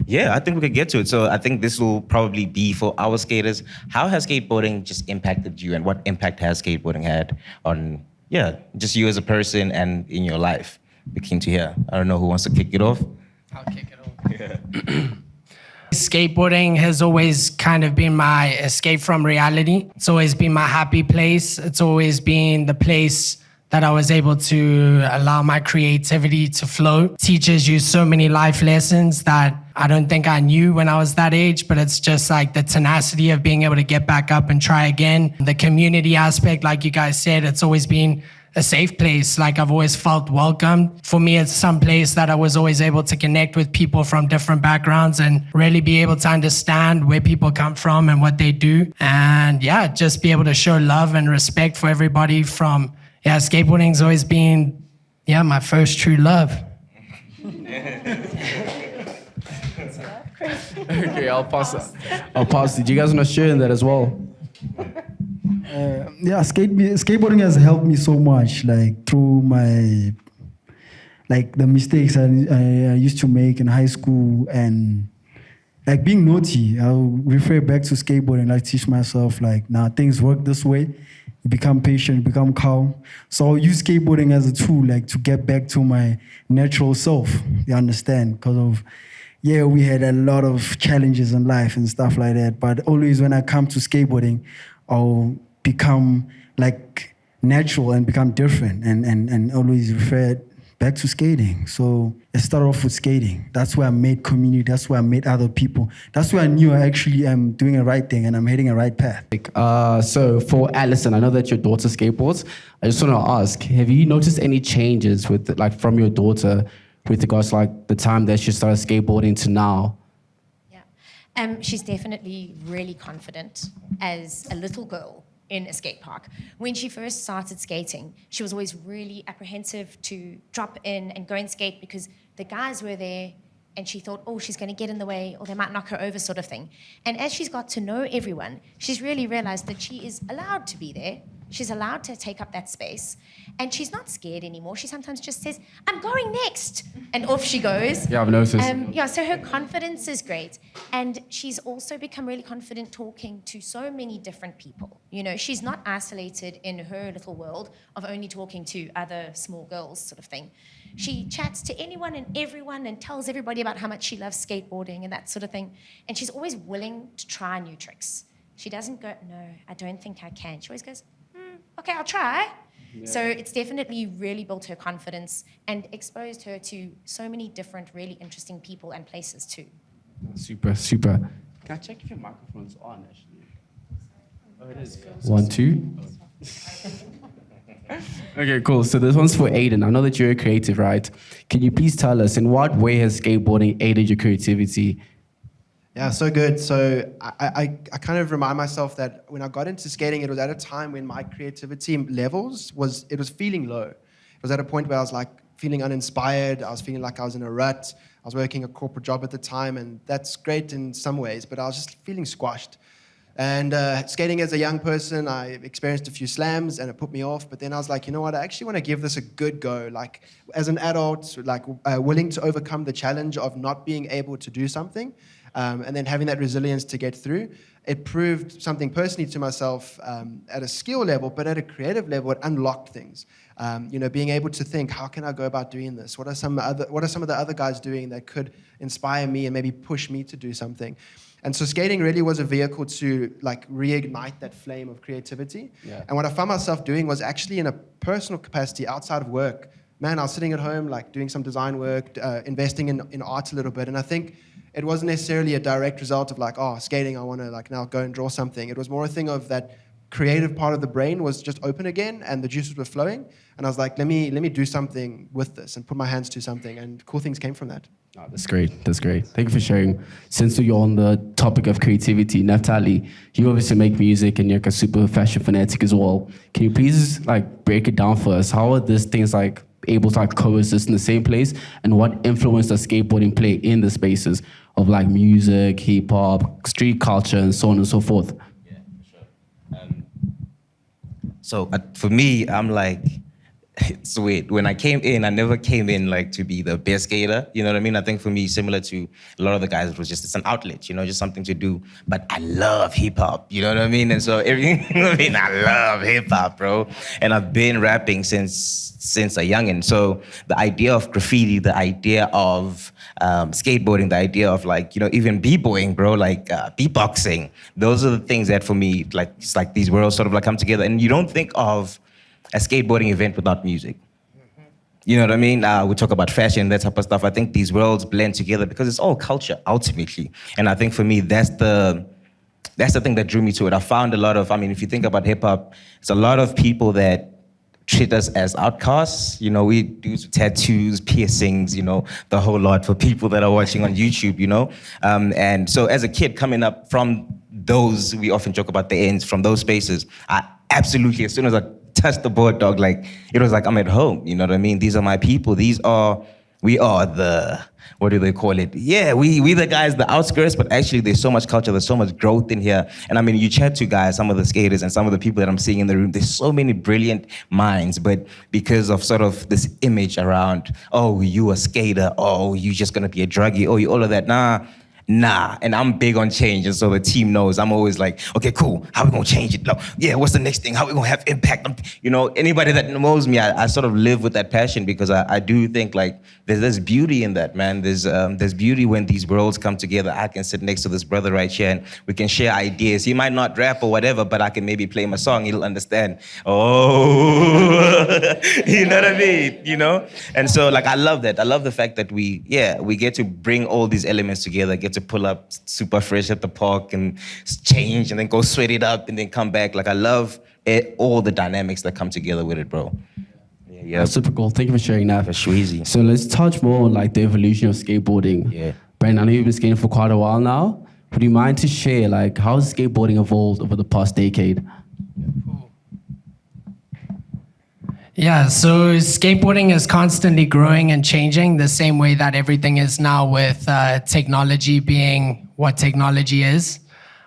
Yeah, I think we could get to it. So I think this will probably be for our skaters. How has skateboarding just impacted you, and what impact has skateboarding had on, just you as a person and in your life? Be keen to hear. I don't know who wants to kick it off. I'll kick it off. Skateboarding has always kind of been my escape from reality. It's always been my happy place. It's always been the place that I was able to allow my creativity to flow. Teaches you so many life lessons that I don't think I knew when I was that age, but it's just like the tenacity of being able to get back up and try again. The community aspect, like you guys said, it's always been a safe place. Like I've always felt welcome. For me, it's some place that I was always able to connect with people from different backgrounds and really be able to understand where people come from and what they do. And just be able to show love and respect for everybody from, skateboarding's always been, my first true love. Okay, I'll pass. Did you guys want to share in that as well? Skateboarding has helped me so much, like through my, like the mistakes I used to make in high school, and like being naughty. I'll refer back to skateboarding, like teach myself like, nah, things work this way. You become patient, you become calm. So I'll use skateboarding as a tool, like to get back to my natural self. You understand? Because of, we had a lot of challenges in life and stuff like that. But always when I come to skateboarding, I'll become like natural and become different and always refer back to skating. So I started off with skating. That's where I made community. That's where I met other people. That's where I knew I actually am doing the right thing and I'm heading a right path. So for Alison, I know that your daughter skateboards. I just want to ask, have you noticed any changes with from your daughter with regards to the time that she started skateboarding to now? She's definitely really confident as a little girl in a skate park. When she first started skating, she was always really apprehensive to drop in and go and skate because the guys were there and she thought, she's going to get in the way or they might knock her over sort of thing. And as she's got to know everyone, she's really realized that she is allowed to be there. She's allowed to take up that space. And she's not scared anymore. She sometimes just says, I'm going next. And off she goes. Yeah, I've noticed. So her confidence is great. And she's also become really confident talking to so many different people. She's not isolated in her little world of only talking to other small girls sort of thing. She chats to anyone and everyone and tells everybody about how much she loves skateboarding and that sort of thing. And she's always willing to try new tricks. She doesn't go, no, I don't think I can. She always goes, okay, I'll try. Yeah. So it's definitely really built her confidence and exposed her to so many different, really interesting people and places too. Super. Can I check if your microphone's on, actually? Oh, it is. 1, 2. Okay, cool. So this one's for Aiden. I know that you're a creative, right? Can you please tell us, in what way has skateboarding aided your creativity? Yeah, so good. So I kind of remind myself that when I got into skating, it was at a time when my creativity levels was feeling low. It was at a point where I was feeling uninspired. I was feeling like I was in a rut. I was working a corporate job at the time, and that's great in some ways, but I was just feeling squashed. And skating as a young person, I experienced a few slams and it put me off. But then I was like, you know what? I actually want to give this a good go. As an adult, willing to overcome the challenge of not being able to do something. And then having that resilience to get through. It proved something personally to myself at a skill level, but at a creative level, it unlocked things. Being able to think, how can I go about doing this? What are some of the other guys doing that could inspire me and maybe push me to do something? And so skating really was a vehicle to reignite that flame of creativity. Yeah. And what I found myself doing was actually in a personal capacity outside of work. Man, I was sitting at home doing some design work, investing in art a little bit. And I think it wasn't necessarily a direct result of skating, I want to now go and draw something. It was more a thing of that creative part of the brain was just open again and the juices were flowing. And I was like, let me do something with this and put my hands to something. And cool things came from that. Oh, that's great. Thank you for sharing. Since you're on the topic of creativity, Naphtalie, you obviously make music and you're a super fashion fanatic as well. Can you please break it down for us? How are these things able to coexist in the same place? And what influence does skateboarding play in the spaces of music, hip hop, street culture, and so on and so forth? Yeah, for sure. So for me, I'm it's weird. When I came in, I never came in like to be the best skater. You know what I mean? I think for me, similar to a lot of the guys, it was just, it's an outlet, just something to do. But I love hip hop, you know what I mean? And so everything, I love hip hop, bro. And I've been rapping since a youngin'. So the idea of graffiti, the idea of skateboarding, the idea of even b-boying, bro, beatboxing, those are the things that for me, it's like these worlds sort of come together. And you don't think of a skateboarding event without music. You know what I mean? We talk about fashion, that type of stuff. I think these worlds blend together because it's all culture, ultimately. And I think for me, that's the thing that drew me to it. I found a lot of, if you think about hip-hop, it's a lot of people that treat us as outcasts. We do tattoos, piercings, the whole lot for people that are watching on YouTube, And so as a kid coming up from those, we often joke about the ends, from those spaces, I absolutely, as soon as I touched the board, dog, it was like I'm at home, you know what I mean? These are my people. We are the, what do they call it? Yeah, we the guys, the outskirts, but actually there's so much culture, there's so much growth in here. And you chat to guys, some of the skaters and some of the people that I'm seeing in the room, there's so many brilliant minds, but because of sort of this image around, oh, you a skater, oh, you just gonna be a druggie, oh, you all of that, nah, and I'm big on change, and so the team knows. I'm always like, okay, cool, how we gonna change it? Yeah, what's the next thing? How we gonna have impact? Anybody that knows me, I sort of live with that passion because I do think there's beauty in that, man. There's beauty when these worlds come together. I can sit next to this brother right here and we can share ideas. He might not rap or whatever, but I can maybe play him a song, he'll understand. Oh, you know what I mean? And so I love that. I love the fact that we get to bring all these elements together, get to pull up super fresh at the park and change and then go sweat it up and then come back. I love all the dynamics that come together with it, bro. Yeah. That's super cool. Thank you for sharing that. That's easy. So let's touch more on the evolution of skateboarding. Yeah. Brandon, I know you've been skating for quite a while now. Would you mind to share how has skateboarding evolved over the past decade? Yeah, so skateboarding is constantly growing and changing the same way that everything is now, with technology being what technology is.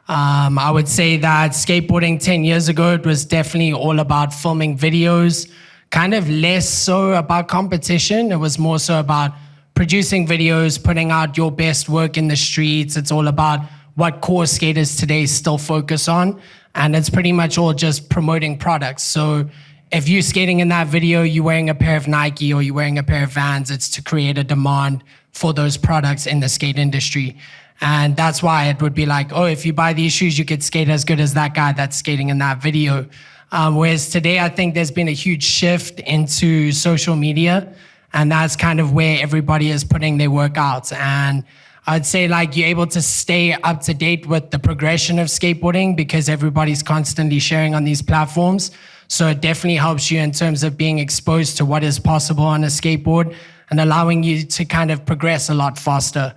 I would say that skateboarding 10 years ago, it was definitely all about filming videos, kind of less so about competition. It was more so about producing videos, putting out your best work in the streets. It's all about what core skaters today still focus on. And it's pretty much all just promoting products. So if you're skating in that video, you're wearing a pair of Nike or you're wearing a pair of Vans, it's to create a demand for those products in the skate industry. And that's why it would be if you buy these shoes, you could skate as good as that guy that's skating in that video. Whereas today, I think there's been a huge shift into social media, and that's kind of where everybody is putting their workouts. And I'd say you're able to stay up to date with the progression of skateboarding because everybody's constantly sharing on these platforms. So it definitely helps you in terms of being exposed to what is possible on a skateboard and allowing you to kind of progress a lot faster.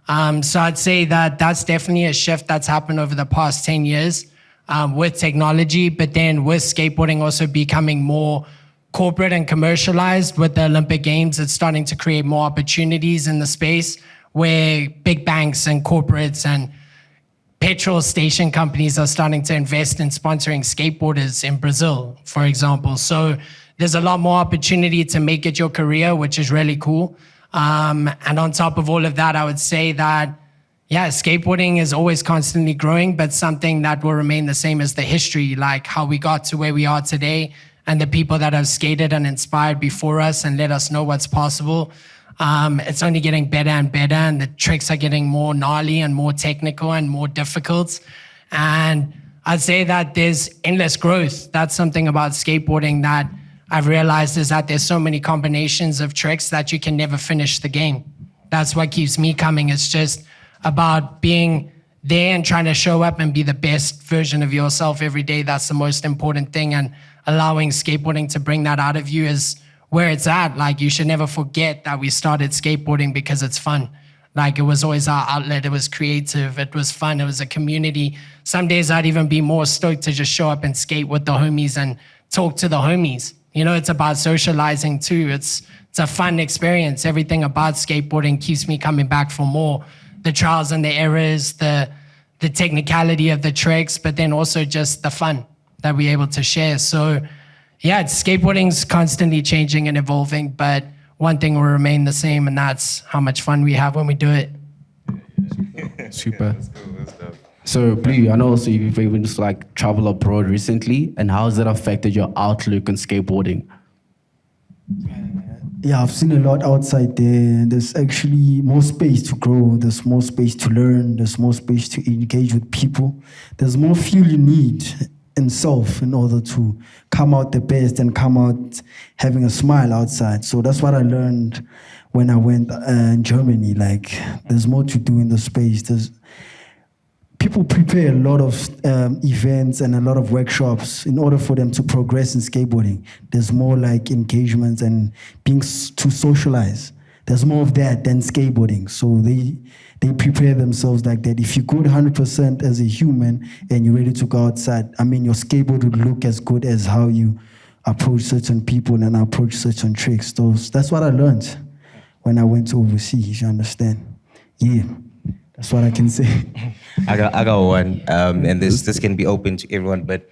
So I'd say that that's definitely a shift that's happened over the past 10 years with technology, but then with skateboarding also becoming more corporate and commercialized with the Olympic Games. It's starting to create more opportunities in the space where big banks and corporates and petrol station companies are starting to invest in sponsoring skateboarders in Brazil, for example. So there's a lot more opportunity to make it your career, which is really cool. And on top of all of that, I would say that, skateboarding is always constantly growing, but something that will remain the same as the history, how we got to where we are today and the people that have skated and inspired before us and let us know what's possible. It's only getting better and better, and the tricks are getting more gnarly and more technical and more difficult. And I'd say that there's endless growth. That's something about skateboarding that I've realized, is that there's so many combinations of tricks that you can never finish the game. That's what keeps me coming. It's just about being there and trying to show up and be the best version of yourself every day. That's the most important thing, and allowing skateboarding to bring that out of you is where it's at. You should never forget that we started skateboarding because it's fun. It was always our outlet. It was creative. It was fun. It was a community. Some days I'd even be more stoked to just show up and skate with the homies and talk to the homies. It's about socializing too. It's a fun experience. Everything about skateboarding keeps me coming back for more. The trials and the errors, the technicality of the tricks, but then also just the fun that we're able to share. So yeah, skateboarding's constantly changing and evolving, but one thing will remain the same, and that's how much fun we have when we do it. Super. So, Blue, I know also you've even just like travel abroad recently, and how has that affected your outlook on skateboarding? Yeah, I've seen a lot outside there. There's actually more space to grow. There's more space to learn. There's more space to engage with people. There's more fuel you need in self in order to come out the best and come out having a smile outside. So that's what I learned when I went in Germany. Like, there's more to do in the space. People prepare a lot of events and a lot of workshops in order for them to progress in skateboarding. There's more like engagements and being to socialize. There's more of that than skateboarding. So they prepare themselves like that. If you're good 100% as a human and you're ready to go outside, I mean, your skateboard would look as good as how you approach certain people and approach certain tricks. That's what I learned when I went overseas, you understand? Yeah. That's what I can say. I got one, and this can be open to everyone, but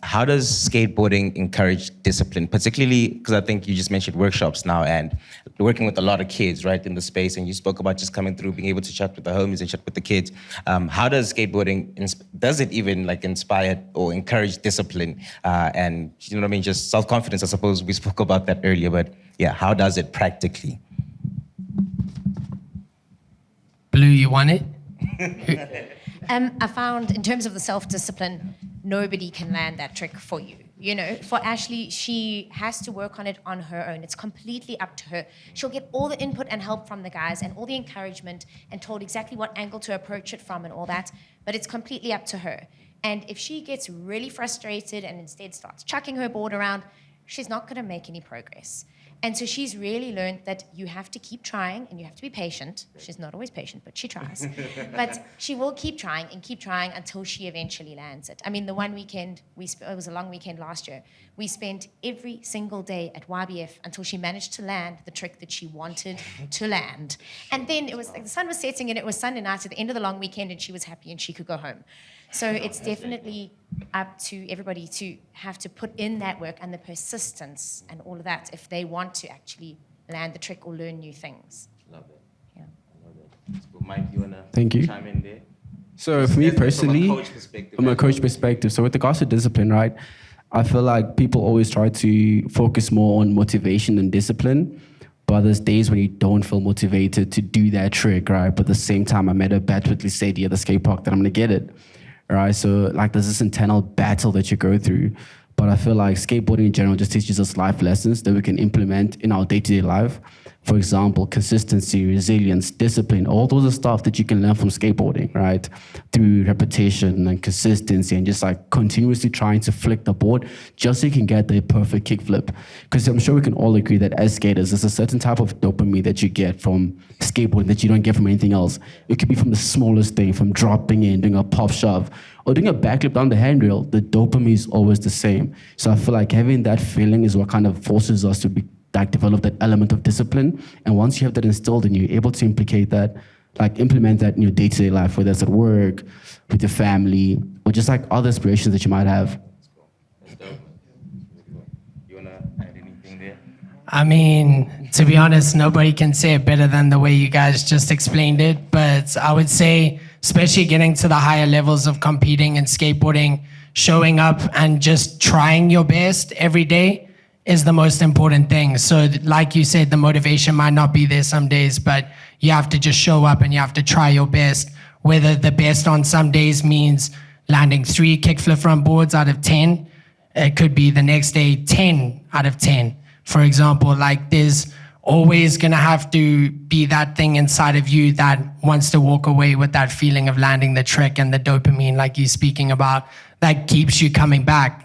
how does skateboarding encourage discipline, particularly because I think you just mentioned workshops now and working with a lot of kids, right, in the space, and you spoke about just coming through, being able to chat with the homies and chat with the kids. How does skateboarding, does it even like inspire or encourage discipline and, you know what I mean, just self-confidence? I suppose we spoke about that earlier, but yeah, how does it practically? Blue, you want it? I found in terms of the self-discipline, nobody can land that trick for you. You know, for Ashley, she has to work on it on her own. It's completely up to her. She'll get all the input and help from the guys and all the encouragement and told exactly what angle to approach it from and all that, but it's completely up to her. And if she gets really frustrated and instead starts chucking her board around, she's not going to make any progress. And so she's really learned that you have to keep trying and you have to be patient. She's not always patient, but she tries. But she will keep trying until she eventually lands it. I mean, the one weekend, it was a long weekend last year, we spent every single day at YBF until she managed to land the trick that she wanted to land. And then it was like the sun was setting and it was Sunday night at the end of the long weekend and she was happy and she could go home. So it's definitely up to everybody to have to put in that work and the persistence and all of that if they want to actually land the trick or learn new things. Love it. Yeah. I love it. Mike, you wanna Thank you. chime in there? So for me personally, from a coach perspective, so with regards to discipline, right, I feel like people always try to focus more on motivation than discipline. But there's days when you don't feel motivated to do that trick, right? But at the same time, I made a bet with Lisady at the skate park that I'm gonna get it. Right, so like there's this internal battle that you go through, but I feel like skateboarding in general just teaches us life lessons that we can implement in our day-to-day life. For example, consistency, resilience, discipline, all those are stuff that you can learn from skateboarding, right? Through repetition and consistency and just like continuously trying to flick the board just so you can get the perfect kickflip. Because I'm sure we can all agree that as skaters, there's a certain type of dopamine that you get from skateboarding that you don't get from anything else. It could be from the smallest thing, from dropping in, doing a pop shove, or doing a backflip down the handrail. The dopamine is always the same. So I feel like having that feeling is what kind of forces us to be develop that element of discipline. And once you have that instilled in you, you're able to implement that in your day-to-day life, whether it's at work, with your family, or just like other aspirations that you might have. That's dope. You wanna add anything there? I mean, to be honest, nobody can say it better than the way you guys just explained it. But I would say, especially getting to the higher levels of competing and skateboarding, showing up and just trying your best every day is the most important thing. So like you said, the motivation might not be there some days, but you have to just show up and you have to try your best. Whether the best on some days means landing 3 kickflip front boards out of 10, it could be the next day 10 out of 10. For example, like there's always gonna have to be that thing inside of you that wants to walk away with that feeling of landing the trick and the dopamine like you're speaking about that keeps you coming back.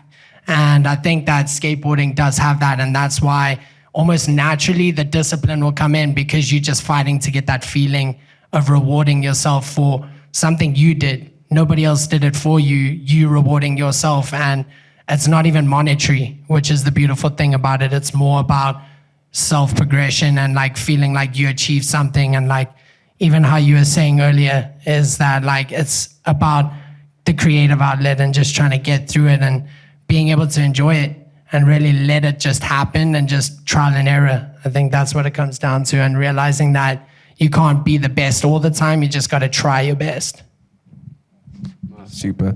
And I think that skateboarding does have that, and that's why almost naturally the discipline will come in because you're just fighting to get that feeling of rewarding yourself for something you did. Nobody else did it for you, you rewarding yourself, and it's not even monetary, which is the beautiful thing about it. It's more about self-progression and like feeling like you achieved something, and like even how you were saying earlier is that like it's about the creative outlet and just trying to get through it and being able to enjoy it and really let it just happen and just trial and error. I think that's what it comes down to, and realizing that you can't be the best all the time. You just got to try your best. Super.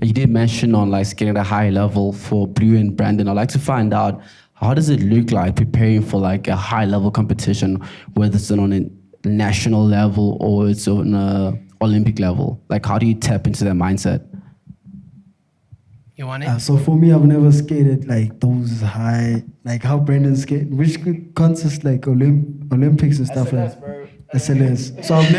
You did mention on like skating at a high level for Blue and Brandon. I'd like to find out, how does it look like preparing for like a high level competition, whether it's on a national level or it's on a Olympic level? Like, how do you tap into that mindset? You want it? So for me, I've never skated like those high, like how Brandon skated, which contests like Olympics and stuff like that. SLS. So I've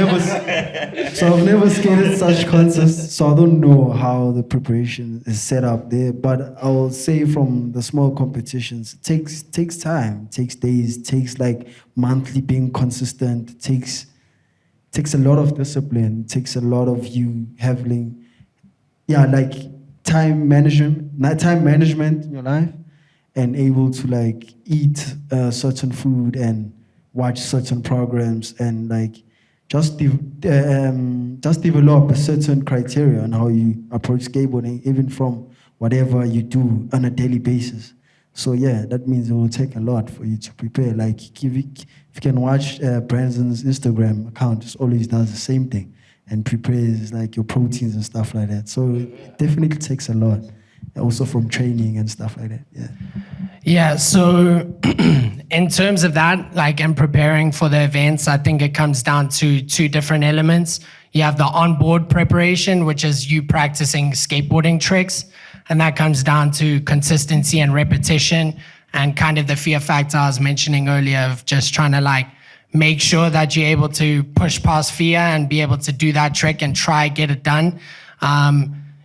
never skated such contests. So I don't know how the preparation is set up there. But I will say from the small competitions, it takes time, takes days, takes like monthly being consistent, takes a lot of discipline, takes a lot of you having, like time management in your life, and able to like eat certain food and watch certain programs, and like just develop a certain criteria on how you approach skateboarding, even from whatever you do on a daily basis. So yeah, that means it will take a lot for you to prepare. Like if you can watch Brandon's Instagram account, it always does the same thing and prepares like your proteins and stuff like that. So it definitely takes a lot, also from training and stuff like that. Yeah. Yeah, so in terms of that, like in preparing for the events, I think it comes down to two different elements. You have the onboard preparation, which is you practicing skateboarding tricks, and that comes down to consistency and repetition, and kind of the fear factor I was mentioning earlier of just trying to like make sure that you're able to push past fear and be able to do that trick and try get it done.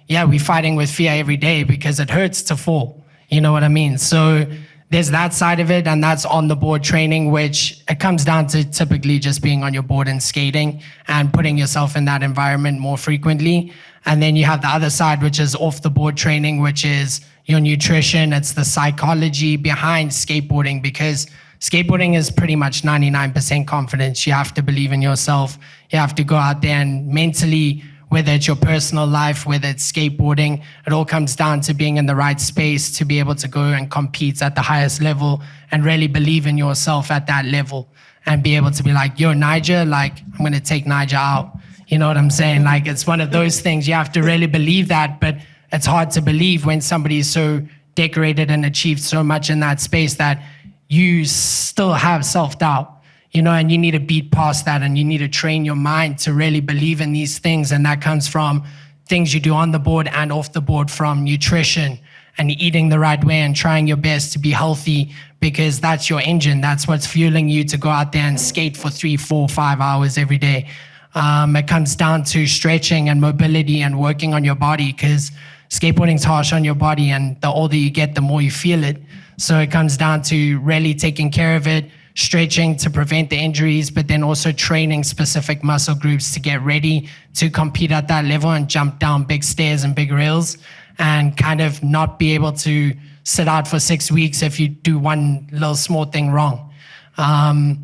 We're fighting with fear every day because it hurts to fall. You know what I mean? So there's that side of it, and that's on the board training, which it comes down to typically just being on your board and skating and putting yourself in that environment more frequently. And then you have the other side, which is off the board training, which is your nutrition. It's the psychology behind skateboarding, because skateboarding is pretty much 99% confidence. You have to believe in yourself. You have to go out there and mentally, whether it's your personal life, whether it's skateboarding, it all comes down to being in the right space to be able to go and compete at the highest level and really believe in yourself at that level and be able to be like, yo, Niger, like, I'm going to take Niger out. You know what I'm saying? Like, it's one of those things. You have to really believe that, but it's hard to believe when somebody's so decorated and achieved so much in that space that you still have self-doubt. You know, and you need to beat past that, and you need to train your mind to really believe in these things. And that comes from things you do on the board and off the board, from nutrition and eating the right way and trying your best to be healthy, because that's your engine. That's what's fueling you to go out there and skate for 3, 4, 5 hours every day. It comes down to stretching and mobility and working on your body, because skateboarding's harsh on your body, and the older you get, the more you feel it. So it comes down to really taking care of it, stretching to prevent the injuries, but then also training specific muscle groups to get ready to compete at that level and jump down big stairs and big rails, and kind of not be able to sit out for 6 weeks if you do one little small thing wrong. And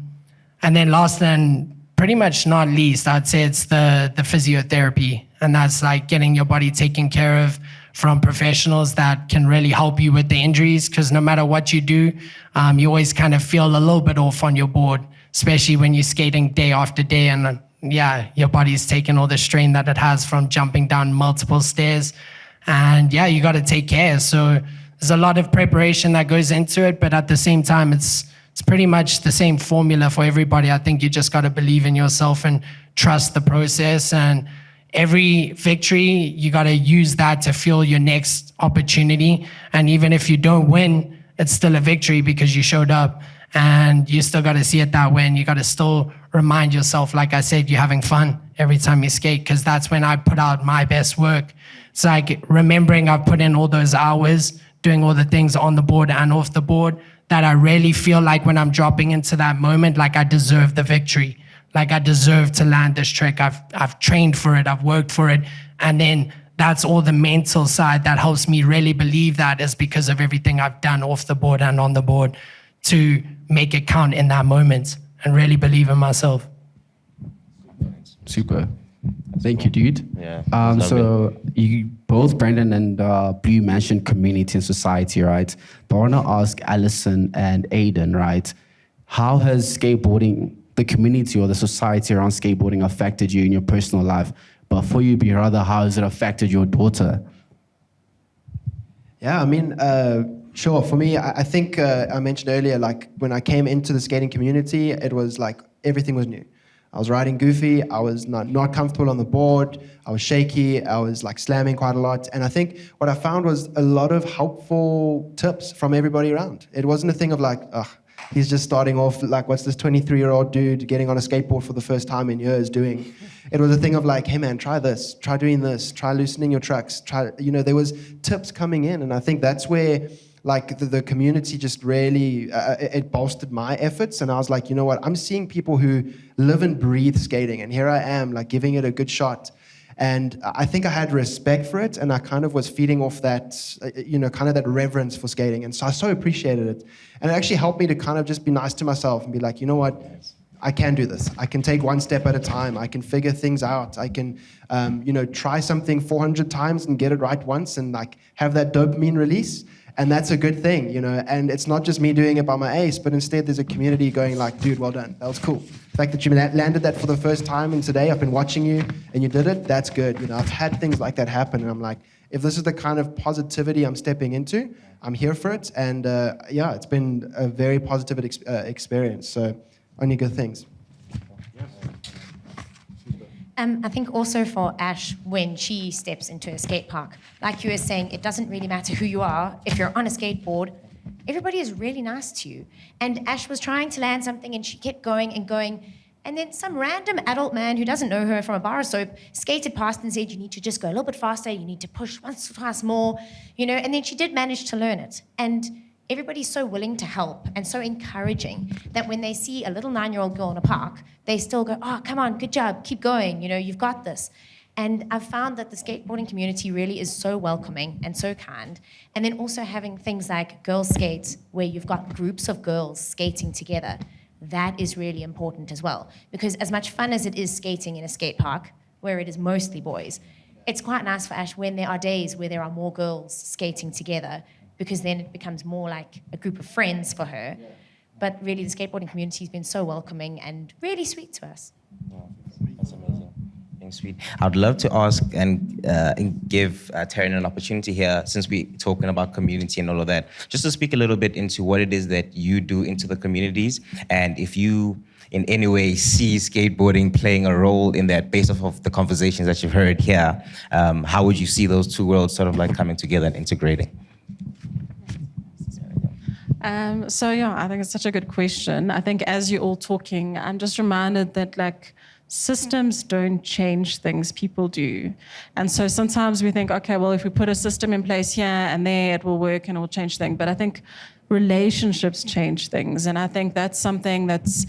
then last and pretty much not least, I'd say it's the physiotherapy, and that's like getting your body taken care of from professionals that can really help you with the injuries, because no matter what you do, you always kind of feel a little bit off on your board, especially when you're skating day after day, and your body's taking all the strain that it has from jumping down multiple stairs, and you got to take care. So there's a lot of preparation that goes into it, but at the same time, it's pretty much the same formula for everybody. I think you just got to believe in yourself and trust the process, and every victory, you got to use that to fuel your next opportunity. And even if you don't win, it's still a victory because you showed up, and you still got to see it that way. And you got to still remind yourself, like I said, you're having fun every time you skate, because that's when I put out my best work. It's like remembering I've put in all those hours, doing all the things on the board and off the board, that I really feel like when I'm dropping into that moment, like I deserve the victory. Like I deserve to land this trick. I've trained for it, I've worked for it. And then that's all the mental side that helps me really believe that is because of everything I've done off the board and on the board to make it count in that moment and really believe in myself. Super. Thank you, dude. Yeah, that's so you both, Brandon and Blue, mentioned community and society, right? But I want to ask Alison and Aiden, right? How has skateboarding, the community or the society around skateboarding, affected you in your personal life? But for you, be rather, how has it affected your daughter? Yeah, I mean, sure. For me, I think I mentioned earlier, like when I came into the skating community, it was like everything was new. I was riding goofy. I was not comfortable on the board. I was shaky. I was like slamming quite a lot. And I think what I found was a lot of helpful tips from everybody around. It wasn't a thing of like, ugh, he's just starting off, like, what's this 23-year-old dude getting on a skateboard for the first time in years doing? It was a thing of like, hey man, try this, try doing this, try loosening your trucks, try, there was tips coming in. And I think that's where like the community just really, it bolstered my efforts. And I was like, you know what, I'm seeing people who live and breathe skating. And here I am, like giving it a good shot. And I think I had respect for it, and I kind of was feeding off that, kind of that reverence for skating. And so I so appreciated it. And it actually helped me to kind of just be nice to myself and be like, you know what, I can do this. I can take one step at a time. I can figure things out. I can, try something 400 times and get it right once and like have that dopamine release. And that's a good thing, and it's not just me doing it by my ace, but instead there's a community going like, dude, well done. That was cool. The fact that you landed that for the first time and today I've been watching you and you did it, that's good. I've had things like that happen and I'm like, if this is the kind of positivity I'm stepping into, I'm here for it. And it's been a very positive experience. So only good things. I think also for Ash, when she steps into a skate park, like you were saying, it doesn't really matter who you are. If you're on a skateboard, everybody is really nice to you. And Ash was trying to land something and she kept going and going. And then some random adult man who doesn't know her from a bar of soap skated past and said, you need to just go a little bit faster. You need to push once or twice more, And then she did manage to learn it. And everybody's so willing to help and so encouraging that when they see a little 9-year-old girl in a park, they still go, oh, come on, good job, keep going, you've got this. And I've found that the skateboarding community really is so welcoming and so kind. And then also having things like girls' skates, where you've got groups of girls skating together, that is really important as well. Because as much fun as it is skating in a skate park, where it is mostly boys, it's quite nice for Ash when there are days where there are more girls skating together, because then it becomes more like a group of friends for her. But really, the skateboarding community has been so welcoming and really sweet to us. Oh, that's amazing. Being sweet. I'd love to ask and give Tarryn an opportunity here, since we're talking about community and all of that, just to speak a little bit into what it is that you do into the communities, and if you in any way see skateboarding playing a role in that, based off of the conversations that you've heard here. How would you see those two worlds sort of like coming together and integrating? I think it's such a good question. I think as you're all talking, I'm just reminded that like systems don't change things, people do. And so sometimes we think, okay, well, if we put a system in place here and there, it will work and it will change things. But I think relationships change things. And I think that's something that's,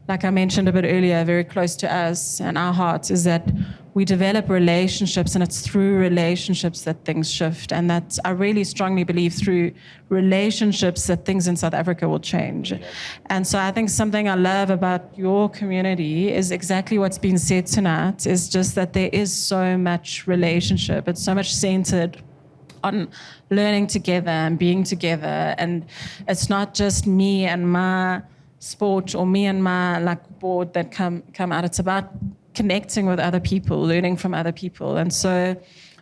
like I mentioned a bit earlier, very close to us and our hearts, is that we develop relationships, and it's through relationships that things shift. And that's, I really strongly believe, through relationships that things in South Africa will change. And so I think something I love about your community is exactly what's been said tonight, is just that there is so much relationship. It's so much centered on learning together and being together. And it's not just me and my sport or me and my like board that come out. It's about connecting with other people, learning from other people. And so,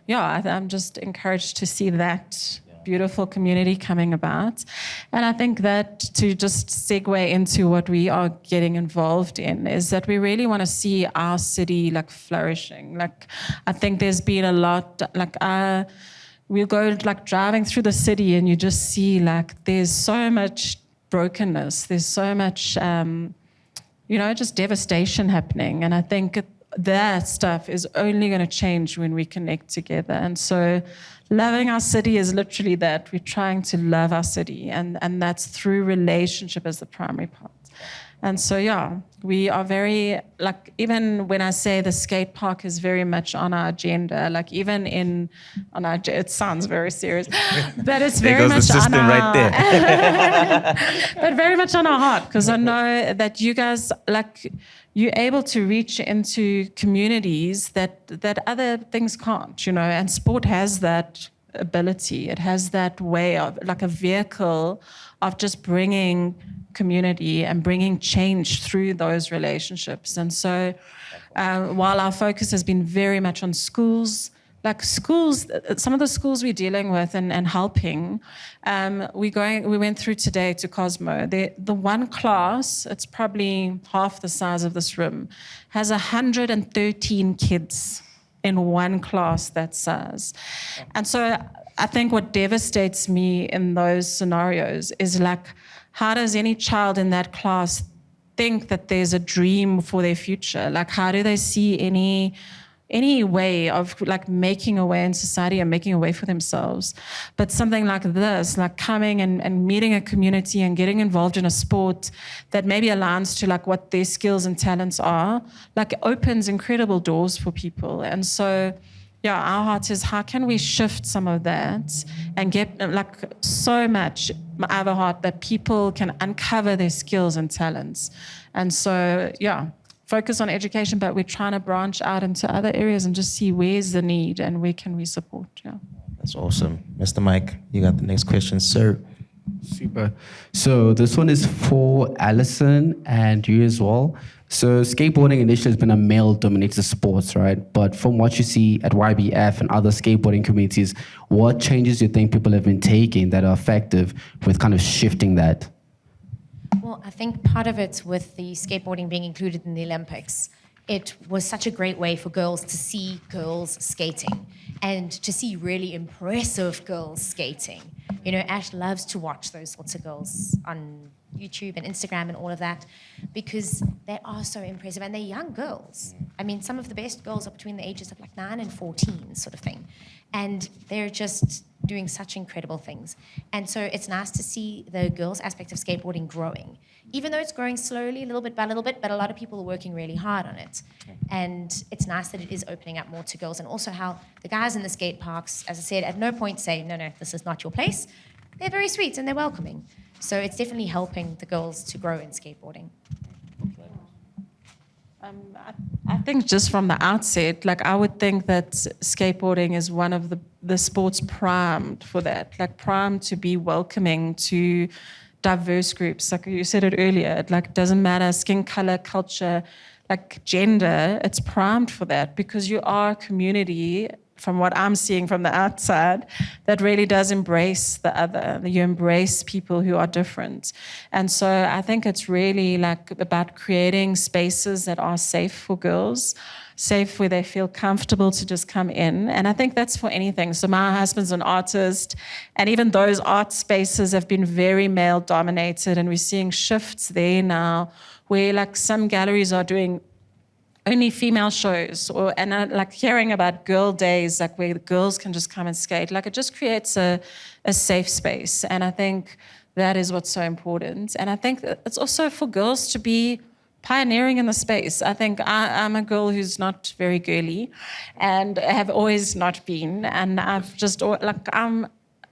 I'm just encouraged to see that beautiful community coming about. And I think that, to just segue into what we are getting involved in, is that we really want to see our city like flourishing. Like, I think there's been a lot, like we'll go like driving through the city and you just see like there's so much brokenness, there's so much just devastation happening. And I think that stuff is only going to change when we connect together. And so loving our city is literally that. We're trying to love our city, and that's through relationship as the primary part. And so, yeah, we are very, like, even when I say the skate park is very much on our agenda, like even it sounds very serious, but it's There very goes the much system on our, right there. but very much on our heart, because I know that you guys, like, you're able to reach into communities that other things can't, and sport has that ability. It has that way of, like, a vehicle of just bringing community and bringing change through those relationships. And so while our focus has been very much on schools, some of the schools we're dealing with and helping, we went through today to Cosmo. The one class, it's probably half the size of this room, has 113 kids in one class that size. And so I think what devastates me in those scenarios is, like, how does any child in that class think that there's a dream for their future? Like, how do they see any way of, like, making a way in society and making a way for themselves? But something like this, like coming and meeting a community and getting involved in a sport that maybe aligns to, like, what their skills and talents are, like, opens incredible doors for people. And so, yeah, our heart is, how can we shift some of that and get, like, so much out of our heart that people can uncover their skills and talents. And so, yeah, focus on education, but we're trying to branch out into other areas and just see where's the need and where can we support. Yeah. That's awesome. Mr. Mike, you got the next question, sir. Super. So this one is for Alison and you as well. So skateboarding initially has been a male-dominated sport, right? But from what you see at YBF and other skateboarding communities, what changes do you think people have been taking that are effective with kind of shifting that? Well, I think part of it with the skateboarding being included in the Olympics, it was such a great way for girls to see girls skating and to see really impressive girls skating. Ash loves to watch those sorts of girls on YouTube and Instagram and all of that because they are so impressive and they're young girls. I mean, some of the best girls are between the ages of like 9 and 14 sort of thing. And they're just doing such incredible things. And so it's nice to see the girls aspect of skateboarding growing, even though it's growing slowly, little bit by little bit, but a lot of people are working really hard on it. And it's nice that it is opening up more to girls, and also how the guys in the skate parks, as I said, at no point say, no, this is not your place. They're very sweet and they're welcoming. So it's definitely helping the girls to grow in skateboarding. I think just from the outset, like, I would think that skateboarding is one of the sports primed for that, like primed to be welcoming to diverse groups. Like you said it earlier, it like doesn't matter skin color, culture, like gender, it's primed for that because you are a community, from what I'm seeing from the outside, that really does embrace the other. You embrace people who are different. And so I think it's really like about creating spaces that are safe for girls, safe where they feel comfortable to just come in. And I think that's for anything. So my husband's an artist, and even those art spaces have been very male dominated, and we're seeing shifts there now where like some galleries are doing only female shows, and like hearing about girl days, like where the girls can just come and skate, like it just creates a safe space. And I think that is what's so important. And I think it's also for girls to be pioneering in the space. I think I'm a girl who's not very girly and have always not been. And I've just like,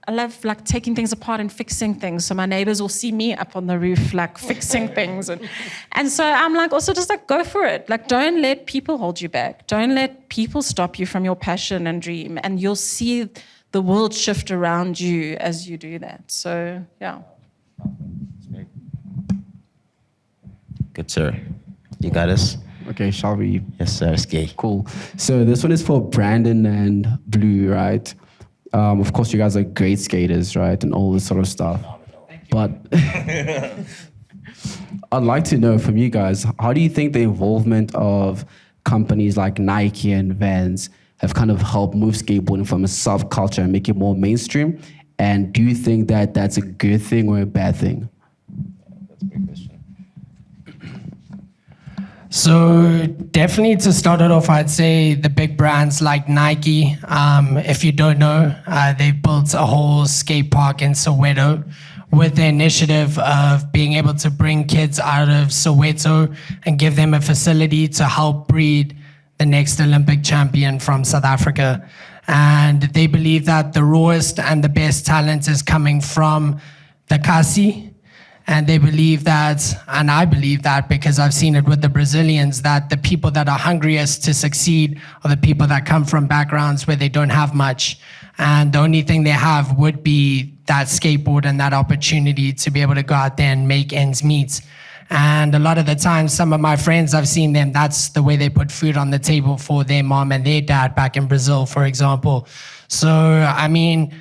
I love like taking things apart and fixing things. So my neighbors will see me up on the roof, like fixing things. And so I'm like, also just like, go for it. Like, don't let people hold you back. Don't let people stop you from your passion and dream. And you'll see the world shift around you as you do that. So, yeah. Good, sir. You got us? Okay, shall we? Yes, sir. Skate. Cool. So this one is for Brandon and Blue, right? Of course, you guys are great skaters, right? And all this sort of stuff. But I'd like to know from you guys, how do you think the involvement of companies like Nike and Vans have kind of helped move skateboarding from a subculture and make it more mainstream? And do you think that that's a good thing or a bad thing? That's a great question. So definitely to start it off, I'd say the big brands like Nike. If you don't know, they built a whole skate park in Soweto with the initiative of being able to bring kids out of Soweto and give them a facility to help breed the next Olympic champion from South Africa. And they believe that the rawest and the best talent is coming from the Kasi. And they believe that, and I believe that because I've seen it with the Brazilians, that the people that are hungriest to succeed are the people that come from backgrounds where they don't have much. And the only thing they have would be that skateboard and that opportunity to be able to go out there and make ends meet. And a lot of the time, some of my friends, I've seen them, that's the way they put food on the table for their mom and their dad back in Brazil, for example. So, I mean,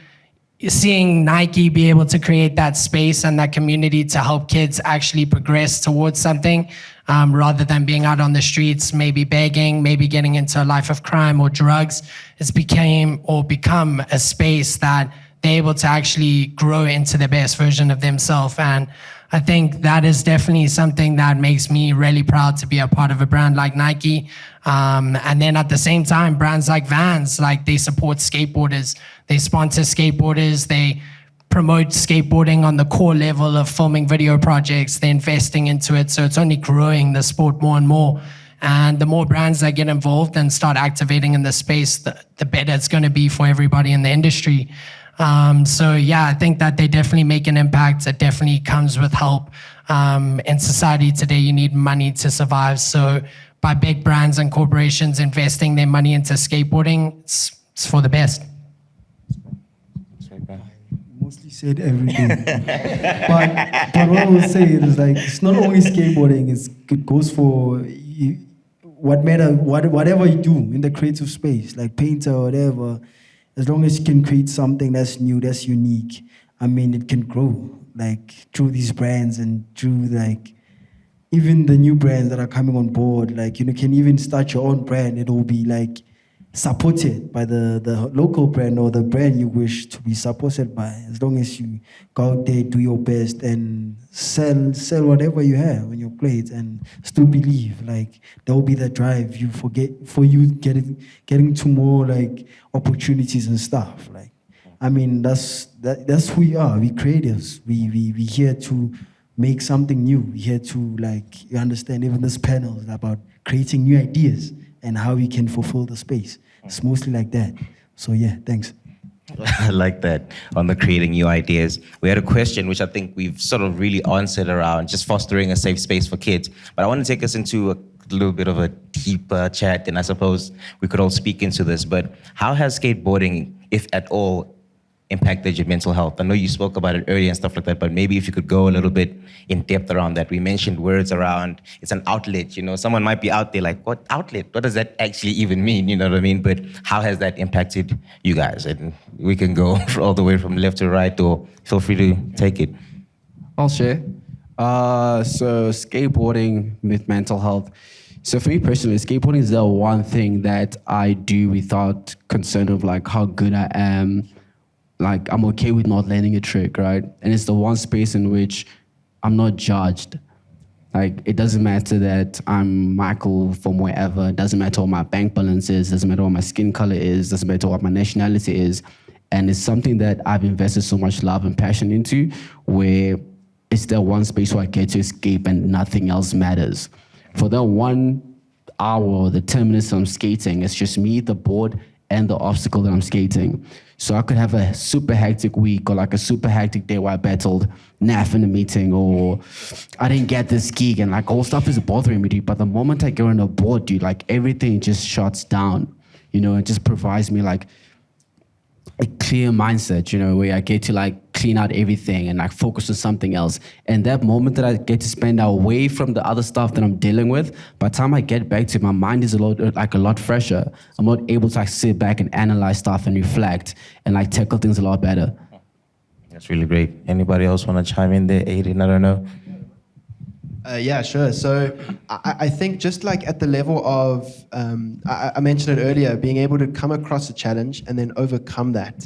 seeing Nike be able to create that space and that community to help kids actually progress towards something, rather than being out on the streets, maybe begging, maybe getting into a life of crime or drugs, it's become a space that they're able to actually grow into the best version of themselves. And I think that is definitely something that makes me really proud to be a part of a brand like Nike. And then at the same time, brands like Vans, like they support skateboarders, they sponsor skateboarders, they promote skateboarding on the core level of filming video projects, they're investing into it. So it's only growing the sport more and more. And the more brands that get involved and start activating in the space, the better it's going to be for everybody in the industry. So yeah, I think that they definitely make an impact. It definitely comes with help. In society today, you need money to survive. So by big brands and corporations investing their money into skateboarding, it's for the best. Mostly said everything. but what I will say is like, it's not only skateboarding, it goes for whatever you do in the creative space, like painter or whatever. As long as you can create something that's new, that's unique, I mean, it can grow, like, through these brands and through, like, even the new brands that are coming on board. Like, you can even start your own brand. It will be, like, supported by the local brand or the brand you wish to be supported by. As long as you go out there, do your best, and sell whatever you have on your plate, and still believe, like, there will be that drive for you getting to more, like, opportunities and stuff. Like, I mean, that's who we are. We creatives. We here to make something new. We here to, like, you understand, even this panel is about creating new ideas and how we can fulfill the space. It's mostly like that. So yeah, thanks. I like that, on the creating new ideas. We had a question which I think we've sort of really answered around just fostering a safe space for kids. But I want to take us into a little bit of a deeper chat, and I suppose we could all speak into this. But how has skateboarding, if at all, impacted your mental health? I know you spoke about it earlier and stuff like that, but maybe if you could go a little bit in depth around that. We mentioned words around, it's an outlet, someone might be out there like, what outlet? What does that actually even mean? You know what I mean? But how has that impacted you guys? And we can go all the way from left to right, or feel free to take it. I'll share. So skateboarding with mental health. So for me personally, skateboarding is the one thing that I do without concern of like how good I am. Like, I'm okay with not learning a trick, right? And it's the one space in which I'm not judged. Like, it doesn't matter that I'm Michael from wherever. It doesn't matter what my bank balance is. Doesn't matter what my skin color is. Doesn't matter what my nationality is. And it's something that I've invested so much love and passion into, where it's the one space where I get to escape and nothing else matters. For that 1 hour or the 10 minutes I'm skating, it's just me, the board, and the obstacle that I'm skating. So I could have a super hectic week or like a super hectic day where I battled NAF in a meeting, or I didn't get this gig, and like all stuff is bothering me, dude. But the moment I get on a board, dude, like everything just shuts down, it just provides me like a clear mindset, where I get to like clean out everything and like focus on something else. And that moment that I get to spend away from the other stuff that I'm dealing with, by the time I get back to it, my mind is a lot fresher. I'm not able to like sit back and analyze stuff and reflect and like tackle things a lot better. That's really great. Anybody else want to chime in there, Aiden? I don't know. Yeah, sure. So I think just like at the level of, I mentioned it earlier, being able to come across a challenge and then overcome that.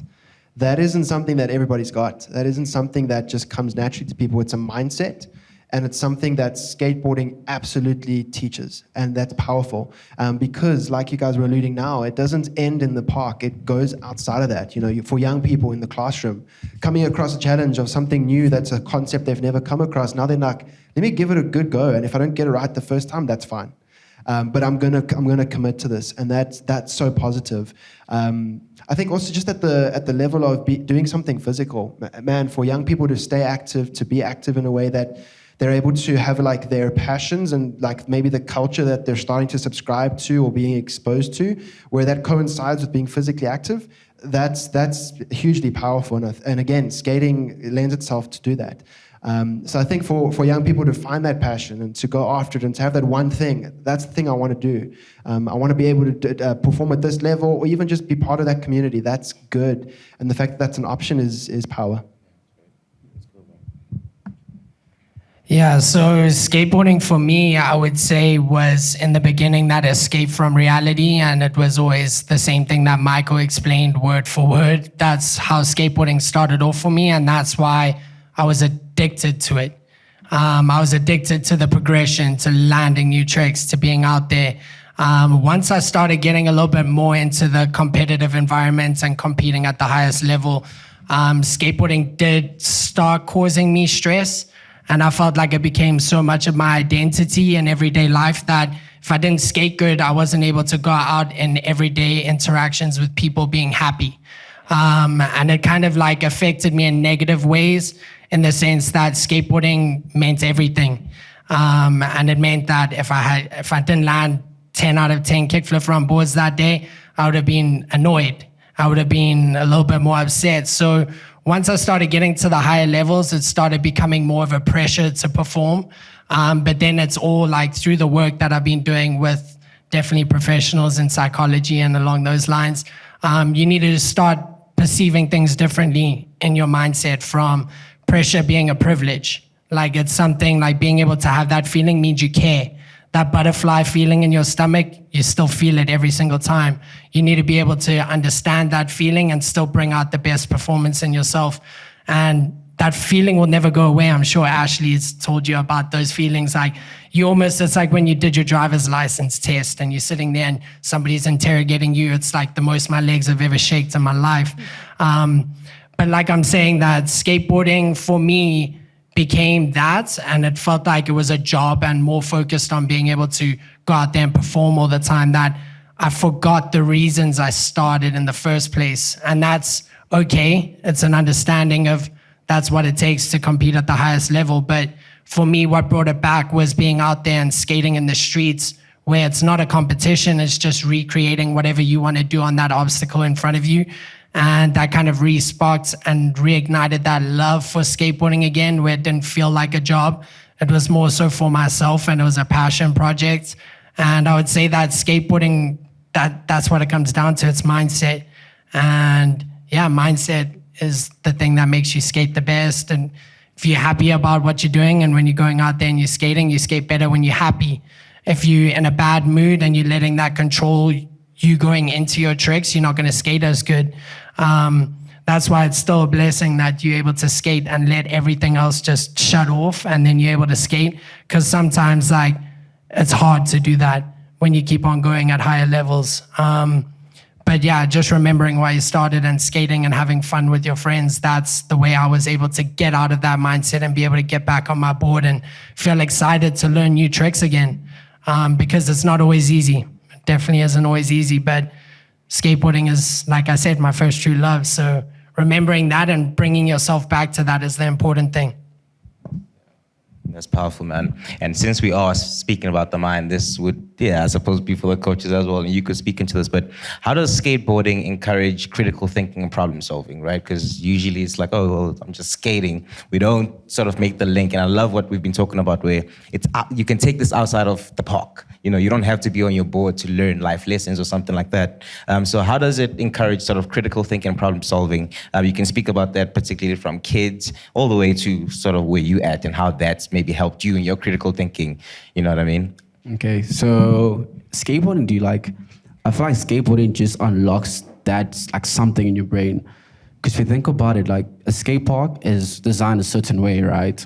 That isn't something that everybody's got. That isn't something that just comes naturally to people. It's a mindset. And it's something that skateboarding absolutely teaches, and that's powerful because, like you guys were alluding now, it doesn't end in the park. It goes outside of that. For young people in the classroom, coming across a challenge of something new that's a concept they've never come across, now they're like, let me give it a good go, and if I don't get it right the first time, that's fine. But I'm gonna commit to this, and that's so positive. I think also just at the level of doing something physical, man, for young people to stay active, to be active in a way that they're able to have like their passions and like maybe the culture that they're starting to subscribe to or being exposed to, where that coincides with being physically active. That's hugely powerful, and again, skating lends itself to do that. So I think for young people to find that passion and to go after it and to have that one thing, that's the thing I want to do. I want to be able to perform at this level or even just be part of that community. That's good. And the fact that that's an option is power. Yeah, so skateboarding for me, I would say, was in the beginning that escape from reality, and it was always the same thing that Michael explained word for word. That's how skateboarding started off for me, and that's why I was addicted to it. I was addicted to the progression, to landing new tricks, to being out there. Once I started getting a little bit more into the competitive environment and competing at the highest level, skateboarding did start causing me stress. And I felt like it became so much of my identity in everyday life that if I didn't skate good, I wasn't able to go out in everyday interactions with people being happy. And it kind of like affected me in negative ways in the sense that skateboarding meant everything. And it meant that if I didn't land 10 out of 10 kickflip front boards that day, I would have been annoyed. I would have been a little bit more upset. So once I started getting to the higher levels, it started becoming more of a pressure to perform. But then it's all like through the work that I've been doing with definitely professionals in psychology and along those lines, you need to start perceiving things differently in your mindset from pressure being a privilege. Like it's something like being able to have that feeling means you care. That butterfly feeling in your stomach, you still feel it every single time. You need to be able to understand that feeling and still bring out the best performance in yourself. And that feeling will never go away. I'm sure Ashley has told you about those feelings. Like it's like when you did your driver's license test and you're sitting there and somebody's interrogating you. It's like the most my legs have ever shaked in my life. But like I'm saying, that skateboarding for me became that, and it felt like it was a job and more focused on being able to go out there and perform all the time, that I forgot the reasons I started in the first place. And that's okay. It's an understanding of that's what it takes to compete at the highest level. But for me, what brought it back was being out there and skating in the streets where it's not a competition, it's just recreating whatever you want to do on that obstacle in front of you. And that kind of re-sparked and reignited that love for skateboarding again, where it didn't feel like a job. It was more so for myself, and it was a passion project. And I would say that skateboarding, that's what it comes down to. It's mindset. And yeah, mindset is the thing that makes you skate the best. And if you're happy about what you're doing, and when you're going out there and you're skating, you skate better when you're happy. If you're in a bad mood and you're letting that control you going into your tricks, you're not going to skate as good. That's why it's still a blessing that you're able to skate and let everything else just shut off, and then you're able to skate. Because sometimes like it's hard to do that when you keep on going at higher levels. But yeah, just remembering why you started and skating and having fun with your friends, that's the way I was able to get out of that mindset and be able to get back on my board and feel excited to learn new tricks again. Because it's not always easy. It definitely isn't always easy, but skateboarding is, like I said, my first true love. So remembering that and bringing yourself back to that is the important thing. That's powerful, man. And since we are speaking about the mind, this would, I suppose, be for the coaches as well. And you could speak into this, but how does skateboarding encourage critical thinking and problem solving, right? Because usually it's like, oh, well, I'm just skating. We don't sort of make the link. And I love what we've been talking about, where you can take this outside of the park. You don't have to be on your board to learn life lessons or something like that. So how does it encourage sort of critical thinking and problem solving? You can speak about that particularly from kids all the way to sort of where you at and how that's maybe helped you in your critical thinking. You know what I mean? Okay, so skateboarding, I feel like skateboarding just unlocks that, like, something in your brain. Because if you think about it, like, a skate park is designed a certain way, right?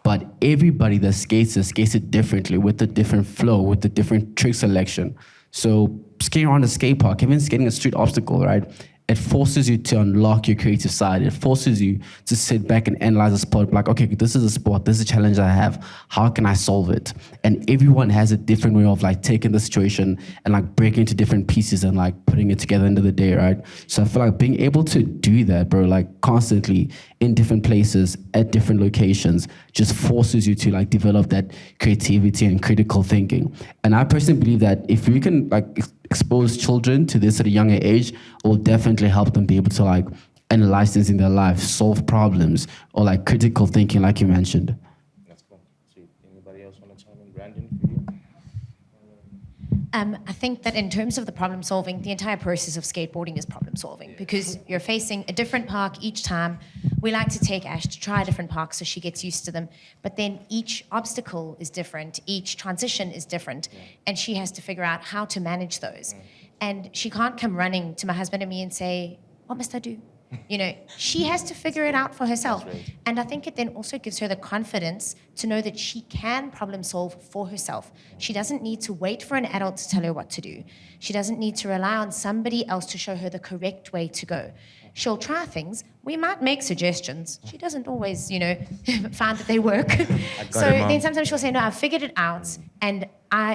but everybody that skates it differently with a different flow, with a different trick selection. So skating around a skate park, even skating a street obstacle, right? It forces you to unlock your creative side. It forces you to sit back and analyze a sport. Like, okay, this is a sport. This is a challenge I have. How can I solve it? And everyone has a different way of like taking the situation and like breaking into different pieces and like putting it together into the day, right? So I feel like being able to do that, bro, like constantly in different places at different locations just forces you to like develop that creativity and critical thinking. And I personally believe that if we can like expose children to this at a younger age, it will definitely help them be able to like analyze things in their life, solve problems, or like critical thinking, like you mentioned. That's cool. Sweet. Anybody else want to chime in? Brandon, for you? I think that in terms of the problem solving, the entire process of skateboarding is problem solving because you're facing a different park each time. We like to take Ash to try different parks so she gets used to them. But then each obstacle is different, each transition is different, and she has to figure out how to manage those. And she can't come running to my husband and me and say, "What must I do?" You know, she has to figure it out for herself. And I think it then also gives her the confidence to know that she can problem solve for herself. She doesn't need to wait for an adult to tell her what to do. She doesn't need to rely on somebody else to show her the correct way to go. She'll try things. We might make suggestions. She doesn't always, you know, find that they work. So then sometimes she'll say, "No, I've figured it out. And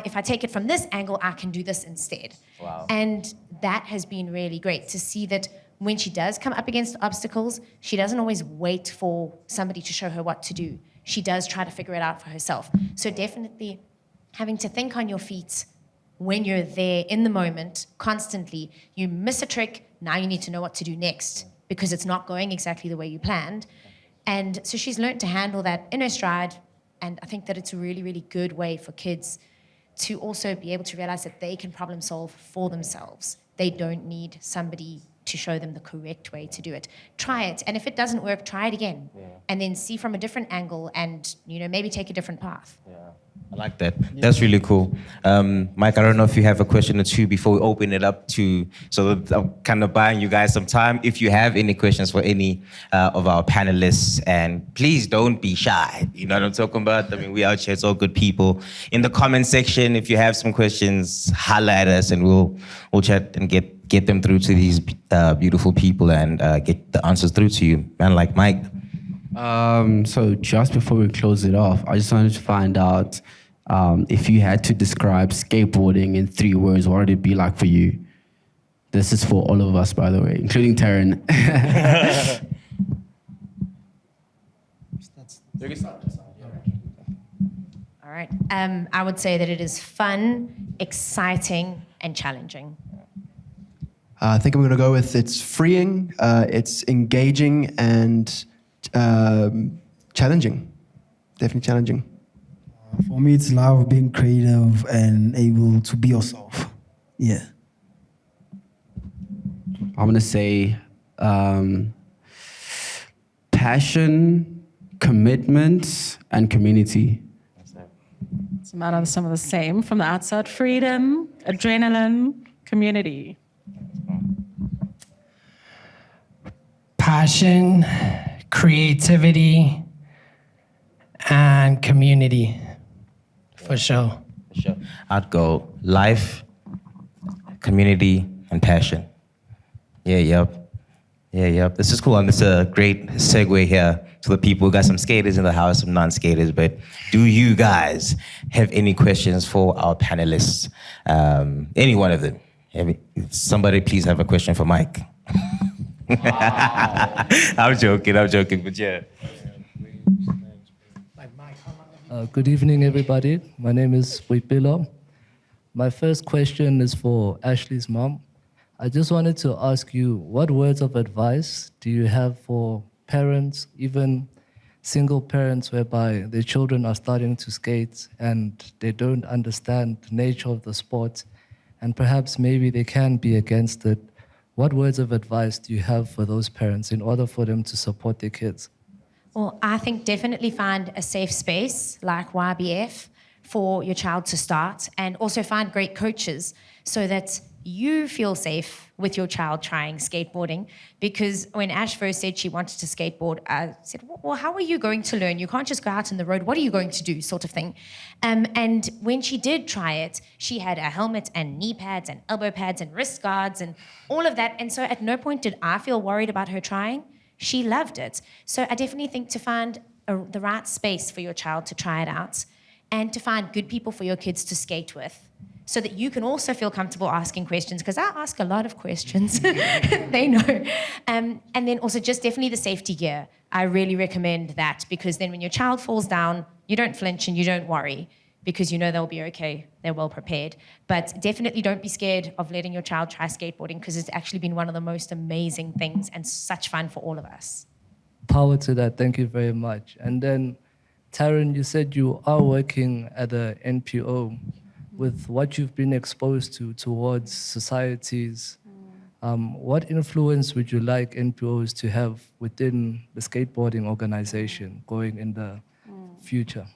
if I take it from this angle, I can do this instead." Wow. And that has been really great to see that when she does come up against obstacles, she doesn't always wait for somebody to show her what to do. She does try to figure it out for herself. So definitely having to think on your feet when you're there in the moment, constantly. You miss a trick, now you need to know what to do next because it's not going exactly the way you planned. And so she's learned to handle that in her stride. And I think that it's a really, really good way for kids to also be able to realize that they can problem solve for themselves. They don't need somebody to show them the correct way to do it. Try it, and if it doesn't work, try it again. And then see from a different angle and, you know, maybe take a different path. Yeah, I like that. That's really cool. Mike, I don't know if you have a question or two before we open it up to, so I'm kind of buying you guys some time. If you have any questions for any of our panelists, and please don't be shy. You know what I'm talking about? I mean, we out here, it's all good people. In the comment section, if you have some questions, holla at us and we'll chat and get them through to these beautiful people and get the answers through to you. Man, like Mike. So just before we close it off, I just wanted to find out if you had to describe skateboarding in 3 words, what would it be like for you? This is for all of us, by the way, including Tarryn. All right. I would say that it is fun, exciting, and challenging. I think I'm going to go with it's freeing, it's engaging, and challenging. Definitely challenging. For me, it's love, being creative and able to be yourself. Yeah. I'm going to say passion, commitment, and community. It's a matter of some of the same. From the outside, freedom, adrenaline, community. Passion, creativity, and community, for sure. Sure. I'd go life, community, and passion. Yep. This is cool, and this is a great segue here to the people. We got some skaters in the house, some non-skaters, but do you guys have any questions for our panelists? Any one of them? Somebody please have a question for Mike. Wow. I'm joking, but yeah. Good evening, everybody. My name is Boipelo. My first question is for Ashley's mom. I just wanted to ask you, what words of advice do you have for parents, even single parents, whereby their children are starting to skate and they don't understand the nature of the sport, and perhaps maybe they can be against it? What words of advice do you have for those parents in order for them to support their kids? Well, I think definitely find a safe space like YBF for your child to start, and also find great coaches so that you feel safe with your child trying skateboarding. Because when Ash first said she wanted to skateboard, I said, well, how are you going to learn? You can't just go out in the road. What are you going to do, sort of thing. And when she did try it, she had a helmet and knee pads and elbow pads and wrist guards and all of that. And so at no point did I feel worried about her trying. She loved it. So I definitely think to find the right space for your child to try it out, and to find good people for your kids to skate with, so that you can also feel comfortable asking questions, because I ask a lot of questions. They know. And then also just definitely the safety gear. I really recommend that, because then when your child falls down, you don't flinch and you don't worry, because you know they'll be okay, they're well prepared. But definitely don't be scared of letting your child try skateboarding, because it's actually been one of the most amazing things and such fun for all of us. Power to that. Thank you very much. And then, Tarryn, you said you are working at a NPO. With what you've been exposed to towards societies, what influence would you like NPOs to have within the skateboarding organization going in the future?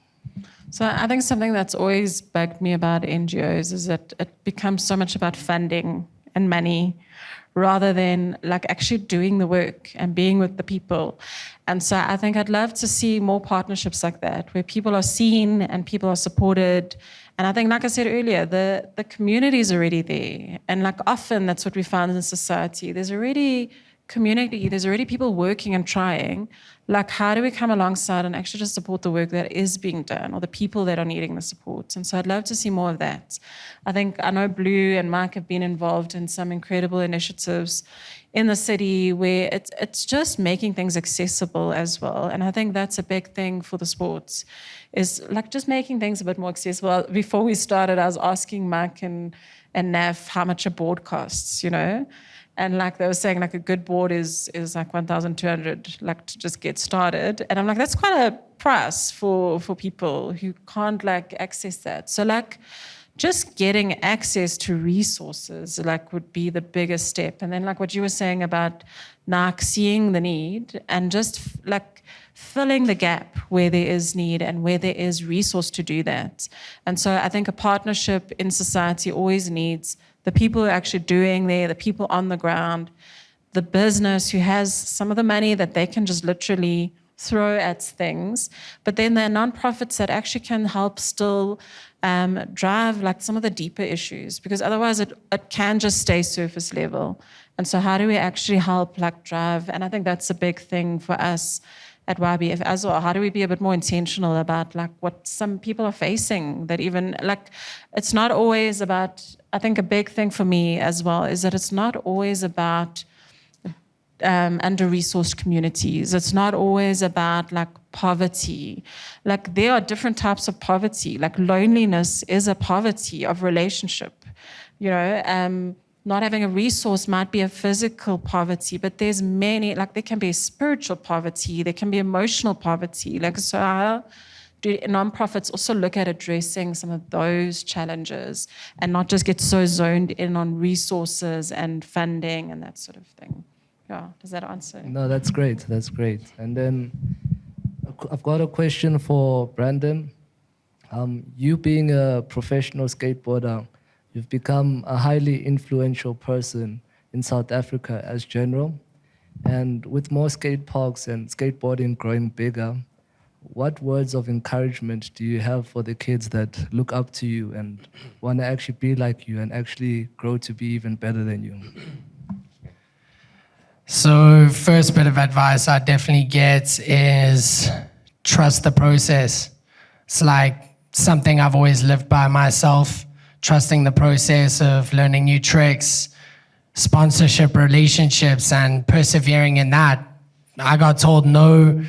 So I think something that's always bugged me about NGOs is that it becomes so much about funding and money rather than like actually doing the work and being with the people. And so I think I'd love to see more partnerships like that, where people are seen and people are supported. And I think, like I said earlier, the community is already there. And like often that's what we found in society. There's already community, there's already people working and trying. Like, how do we come alongside and actually just support the work that is being done, or the people that are needing the support? And so I'd love to see more of that. I know Blue and Mike have been involved in some incredible initiatives in the city where it's just making things accessible as well. And I think that's a big thing for the sports, is like just making things a bit more accessible. Before we started, I was asking Mike and Naf how much a board costs, you know? And like they were saying, like a good board is like 1,200, like to just get started. And I'm like, that's quite a price for people who can't like access that. So like just getting access to resources like would be the biggest step. And then like what you were saying about NAC seeing the need and just like filling the gap where there is need and where there is resource to do that. And so I think a partnership in society always needs the people who are actually doing there, the people on the ground, the business who has some of the money that they can just literally throw at things, but then there are nonprofits that actually can help still drive like some of the deeper issues, because otherwise it can just stay surface level. And so how do we actually help like drive? And I think that's a big thing for us at YBF as well. How do we be a bit more intentional about like what some people are facing, that even like it's not always about, I think a big thing for me as well is that it's not always about under-resourced communities. It's not always about like poverty. Like there are different types of poverty. Like loneliness is a poverty of relationship, you know. Not having a resource might be a physical poverty, but there's many, like there can be spiritual poverty, there can be emotional poverty. Like, so how do nonprofits also look at addressing some of those challenges and not just get so zoned in on resources and funding and that sort of thing? Yeah, does that answer? No, that's great. That's great. And then I've got a question for Brandon. You being a professional skateboarder, you've become a highly influential person in South Africa as general. And with more skate parks and skateboarding growing bigger, what words of encouragement do you have for the kids that look up to you and want to actually be like you and actually grow to be even better than you? So first bit of advice I definitely get is trust the process. It's like something I've always lived by myself. Trusting the process of learning new tricks, sponsorship relationships, and persevering in that. I got told no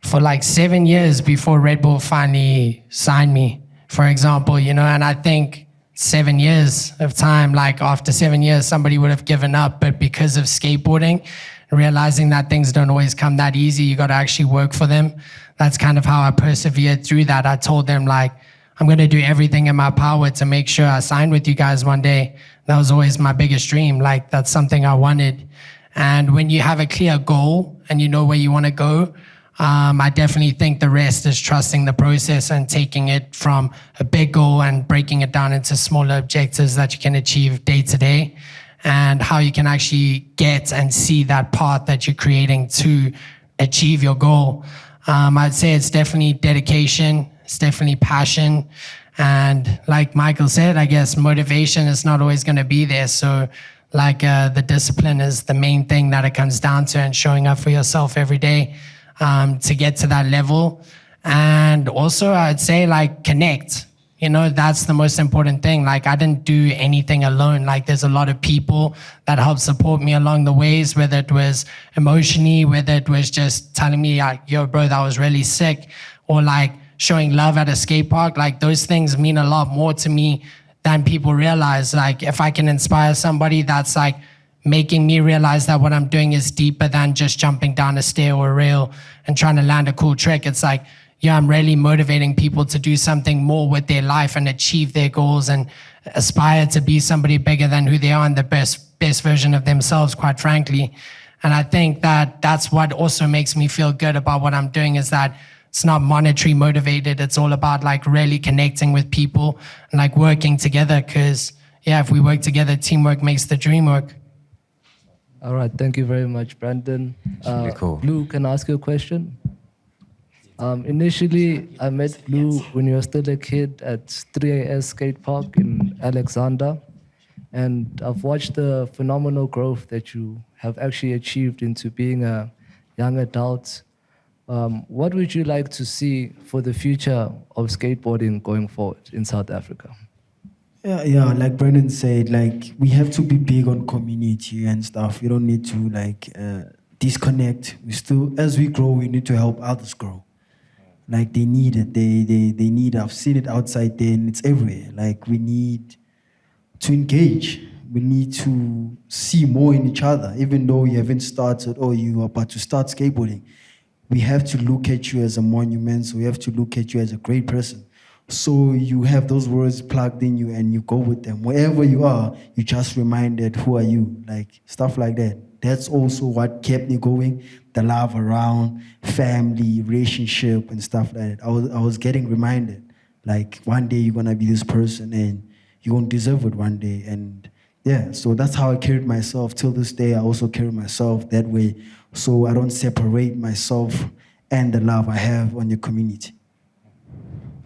for like 7 years before Red Bull finally signed me, for example, you know, and I think 7 years of time, like after 7 years, somebody would have given up, but because of skateboarding, realizing that things don't always come that easy, you got to actually work for them. That's kind of how I persevered through that. I told them like, I'm going to do everything in my power to make sure I sign with you guys one day. That was always my biggest dream. Like, that's something I wanted. And when you have a clear goal and you know where you want to go, I definitely think the rest is trusting the process and taking it from a big goal and breaking it down into smaller objectives that you can achieve day to day, and how you can actually get and see that path that you're creating to achieve your goal. I'd say it's definitely dedication, it's definitely passion, and like Michael said, I guess motivation is not always going to be there. So like the discipline is the main thing that it comes down to, and showing up for yourself every day to get to that level. And also I'd say like connect. You know, that's the most important thing. Like I didn't do anything alone. Like there's a lot of people that helped support me along the ways, whether it was emotionally, whether it was just telling me like, yo bro, that was really sick, or like showing love at a skate park. Like those things mean a lot more to me than people realize. Like if I can inspire somebody, that's like making me realize that what I'm doing is deeper than just jumping down a stair or a rail and trying to land a cool trick. It's like, yeah, I'm really motivating people to do something more with their life and achieve their goals and aspire to be somebody bigger than who they are and the best version of themselves, quite frankly. And I think that that's what also makes me feel good about what I'm doing, is that it's not monetary motivated. It's all about like really connecting with people and like working together, because yeah, if we work together, teamwork makes the dream work. All right, thank you very much, Brandon. Really cool. Blue, can I ask you a question? Initially, I met Blue when you were still a kid at 3AS Skate Park in Alexander, and I've watched the phenomenal growth that you have actually achieved into being a young adult. What would you like to see for the future of skateboarding going forward in South Africa? Yeah, like Brandon said, like we have to be big on community and stuff. We don't need to like disconnect. We still, as we grow, we need to help others grow. Like they need it. They need. I've seen it outside there, and it's everywhere. Like we need to engage. We need to see more in each other, even though you haven't started or you are about to start skateboarding. We have to look at you as a monument. So we have to look at you as a great person. So you have those words plugged in you and you go with them. Wherever you are, you just reminded, who are you? Like stuff like that. That's also what kept me going. The love around family, relationship and stuff like that. I was getting reminded, like one day you're gonna be this person and you won't deserve it one day. And yeah, so that's how I carried myself till this day. I also carry myself that way, so I don't separate myself and the love I have on your community.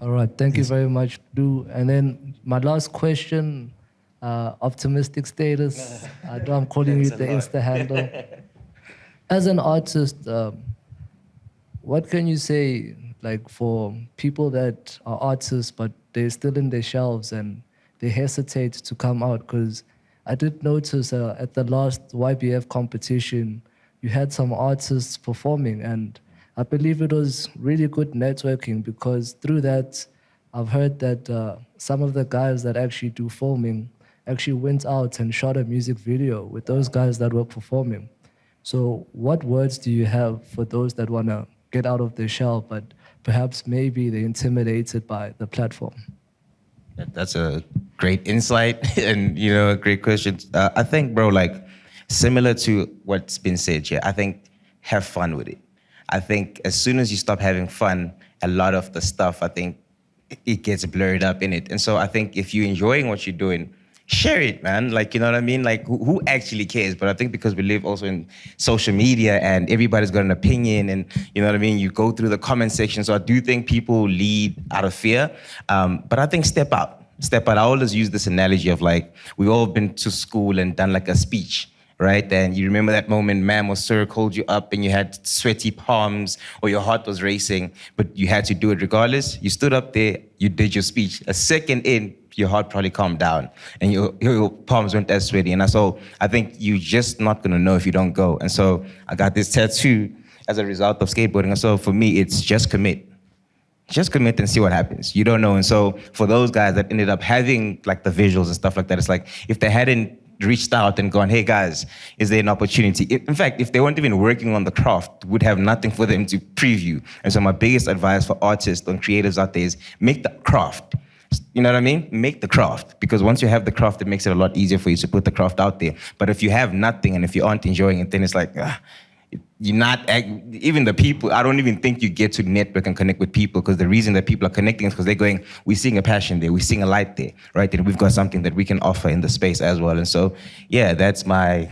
All right, thank you very much, Blue. And then my last question, optimistic status. I know I'm calling you the Insta handle. As an artist, what can you say, like for people that are artists but they're still in their shelves and they hesitate to come out? Because I did notice at the last YBF competition, you had some artists performing, and I believe it was really good networking, because through that, I've heard that some of the guys that actually do filming actually went out and shot a music video with those guys that were performing. So what words do you have for those that want to get out of their shell, but perhaps maybe they're intimidated by the platform? That's a great insight and, you know, a great question. I think, bro, like similar to what's been said here, I think have fun with it. I think as soon as you stop having fun, a lot of the stuff, I think it gets blurred up in it. And so I think if you're enjoying what you're doing, share it, man. Like, you know what I mean? Like, who actually cares? But I think because we live also in social media and everybody's got an opinion and, you know what I mean? You go through the comment section. So I do think people lead out of fear. But I think step out. Step out. I always use this analogy of like, we've all been to school and done like a speech, right? And you remember that moment ma'am or sir called you up and you had sweaty palms or your heart was racing, but you had to do it regardless. You stood up there, you did your speech. A second in, your heart probably calmed down and your palms weren't as sweaty. And so I think you're just not gonna know if you don't go. And so I got this tattoo as a result of skateboarding. And so for me, it's just commit. Just commit and see what happens. You don't know. And so for those guys that ended up having like the visuals and stuff like that, it's like if they hadn't reached out and gone, hey guys, is there an opportunity? In fact, if they weren't even working on the craft, would have nothing for them to preview. And so my biggest advice for artists and creatives out there is make the craft. You know what I mean? Make the craft, because once you have the craft, it makes it a lot easier for you to put the craft out there. But if you have nothing and if you aren't enjoying it, then it's like, you're not, even the people, I don't even think you get to network and connect with people, because the reason that people are connecting is because they're going, we're seeing a passion there, we're seeing a light there, right? That we've got something that we can offer in the space as well. And so, yeah, that's my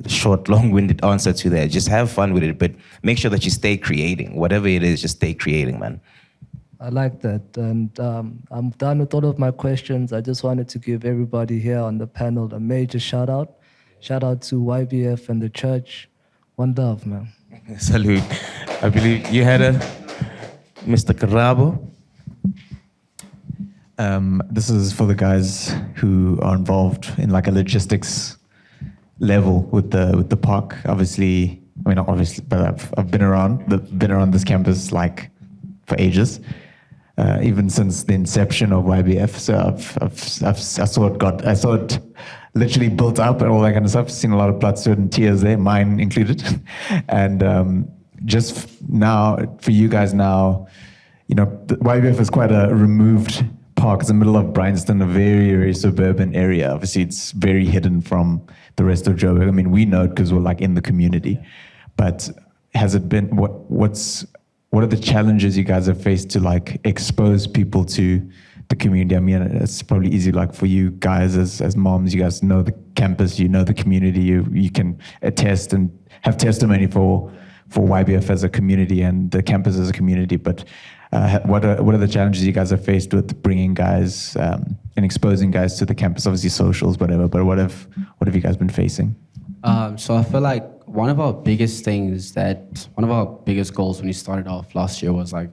short, long-winded answer to that. Just have fun with it, but make sure that you stay creating. Whatever it is, just stay creating, man. I like that. And I'm done with all of my questions. I just wanted to give everybody here on the panel a major shout out. Shout out to YBF and the church. One love, man. Salute. I believe you had a Mr. Karabo. This is for the guys who are involved in like a logistics level with the park. Obviously, I mean not obviously, but I've been around this campus like for ages, even since the inception of YBF. So I saw it literally built up and all that kind of stuff. Seen a lot of blood, sweat, and tears there, mine included. And just now, for you guys now, you know, the YBF is quite a removed park. It's in the middle of Bryanston, a very, very suburban area. Obviously, it's very hidden from the rest of Joburg. I mean, we know it because we're like in the community. But has it been, what are the challenges you guys have faced to like expose people to the community? I mean, it's probably easy, like for you guys as moms, you guys know the campus, you know the community, you can attest and have testimony for YBF as a community and the campus as a community. But what are the challenges you guys have faced with bringing guys and exposing guys to the campus? Obviously socials, whatever, but what have you guys been facing? So I feel like one of our biggest goals when we started off last year was like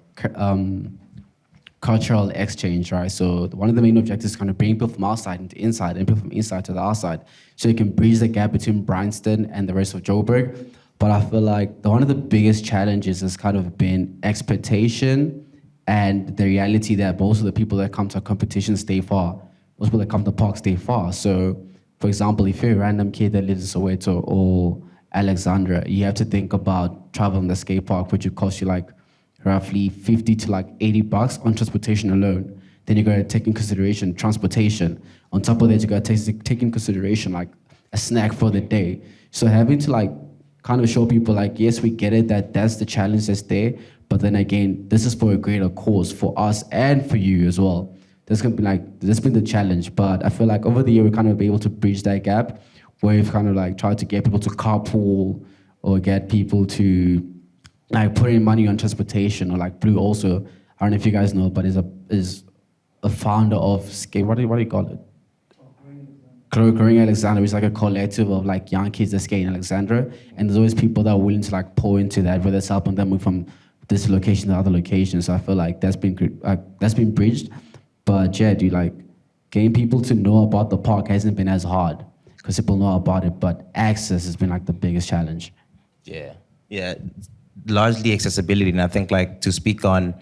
cultural exchange, right? So one of the main objectives is kind of bring people from outside into inside and people from inside to the outside, so you can bridge the gap between Bryanston and the rest of Joburg. But I feel like one of the biggest challenges has kind of been expectation and the reality that most of the people that come to a competition stay far. Most people that come to park stay far. So, for example, if you're a random kid that lives in Soweto or Alexandra, you have to think about traveling the skate park, which would cost you like roughly 50 to like 80 bucks on transportation alone. Then you gotta take in consideration transportation. On top of that, you gotta take in consideration like a snack for the day. So having to like kind of show people like, yes, we get it, that's the challenge that's there, but then again, this is for a greater cause for us and for you as well. That's been the challenge, but I feel like over the year, we kind of be able to bridge that gap where we've kind of like tried to get people to carpool or get people to like put in money on transportation, or like Blue also, I don't know if you guys know, but is a founder of skate, what do you call it? Growing Alexandra, which is like a collective of like young kids that skate in Alexandra, and there's always people that are willing to like pour into that, whether it's helping them move from this location to other locations. So I feel like that's been bridged. But yeah, like getting people to know about the park hasn't been as hard because people know about it, but access has been like the biggest challenge. Yeah. Largely accessibility, and I think like to speak on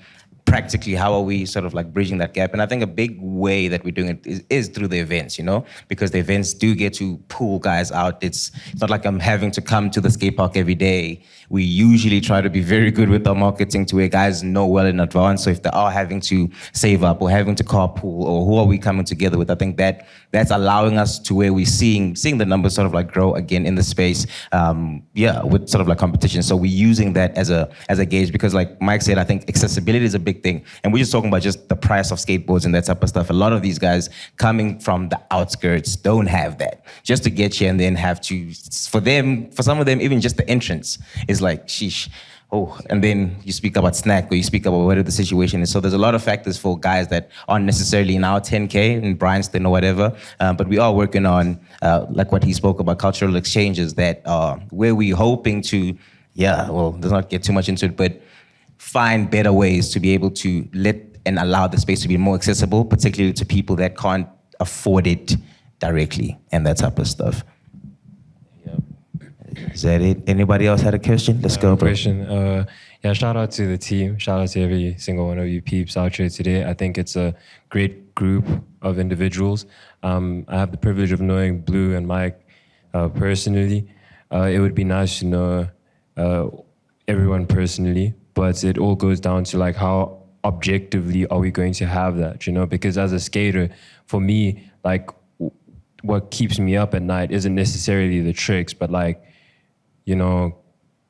practically how are we sort of like bridging that gap, and I think a big way that we're doing it is through the events, you know, because the events do get to pull guys out. It's not like I'm having to come to the skate park every day. We usually try to be very good with our marketing to where guys know well in advance. So if they are having to save up or having to carpool, or who are we coming together with, I think that's allowing us to where we're seeing the numbers sort of like grow again in the space, with sort of like competition. So we're using that as a gauge, because like Mike said, I think accessibility is a big thing. And we're just talking about just the price of skateboards and that type of stuff. A lot of these guys coming from the outskirts don't have that. Just to get here and then have to, for some of them, even just the entrance is like, sheesh. Oh, and then you speak about snack, or you speak about whatever the situation is. So there's a lot of factors for guys that aren't necessarily in our 10K in Bryanston or whatever, but we are working on, like what he spoke about, cultural exchanges that where we're hoping to, let's not get too much into it, but find better ways to be able to let and allow the space to be more accessible, particularly to people that can't afford it directly and that type of stuff. Is that it? Anybody else had a question? Let's go, bro. Question. Shout out to the team. Shout out to every single one of you peeps out here today. I think it's a great group of individuals. I have the privilege of knowing Blue and Mike personally. It would be nice to know everyone personally, but it all goes down to like how objectively are we going to have that, you know? Because as a skater, for me, like what keeps me up at night isn't necessarily the tricks, but like, you know,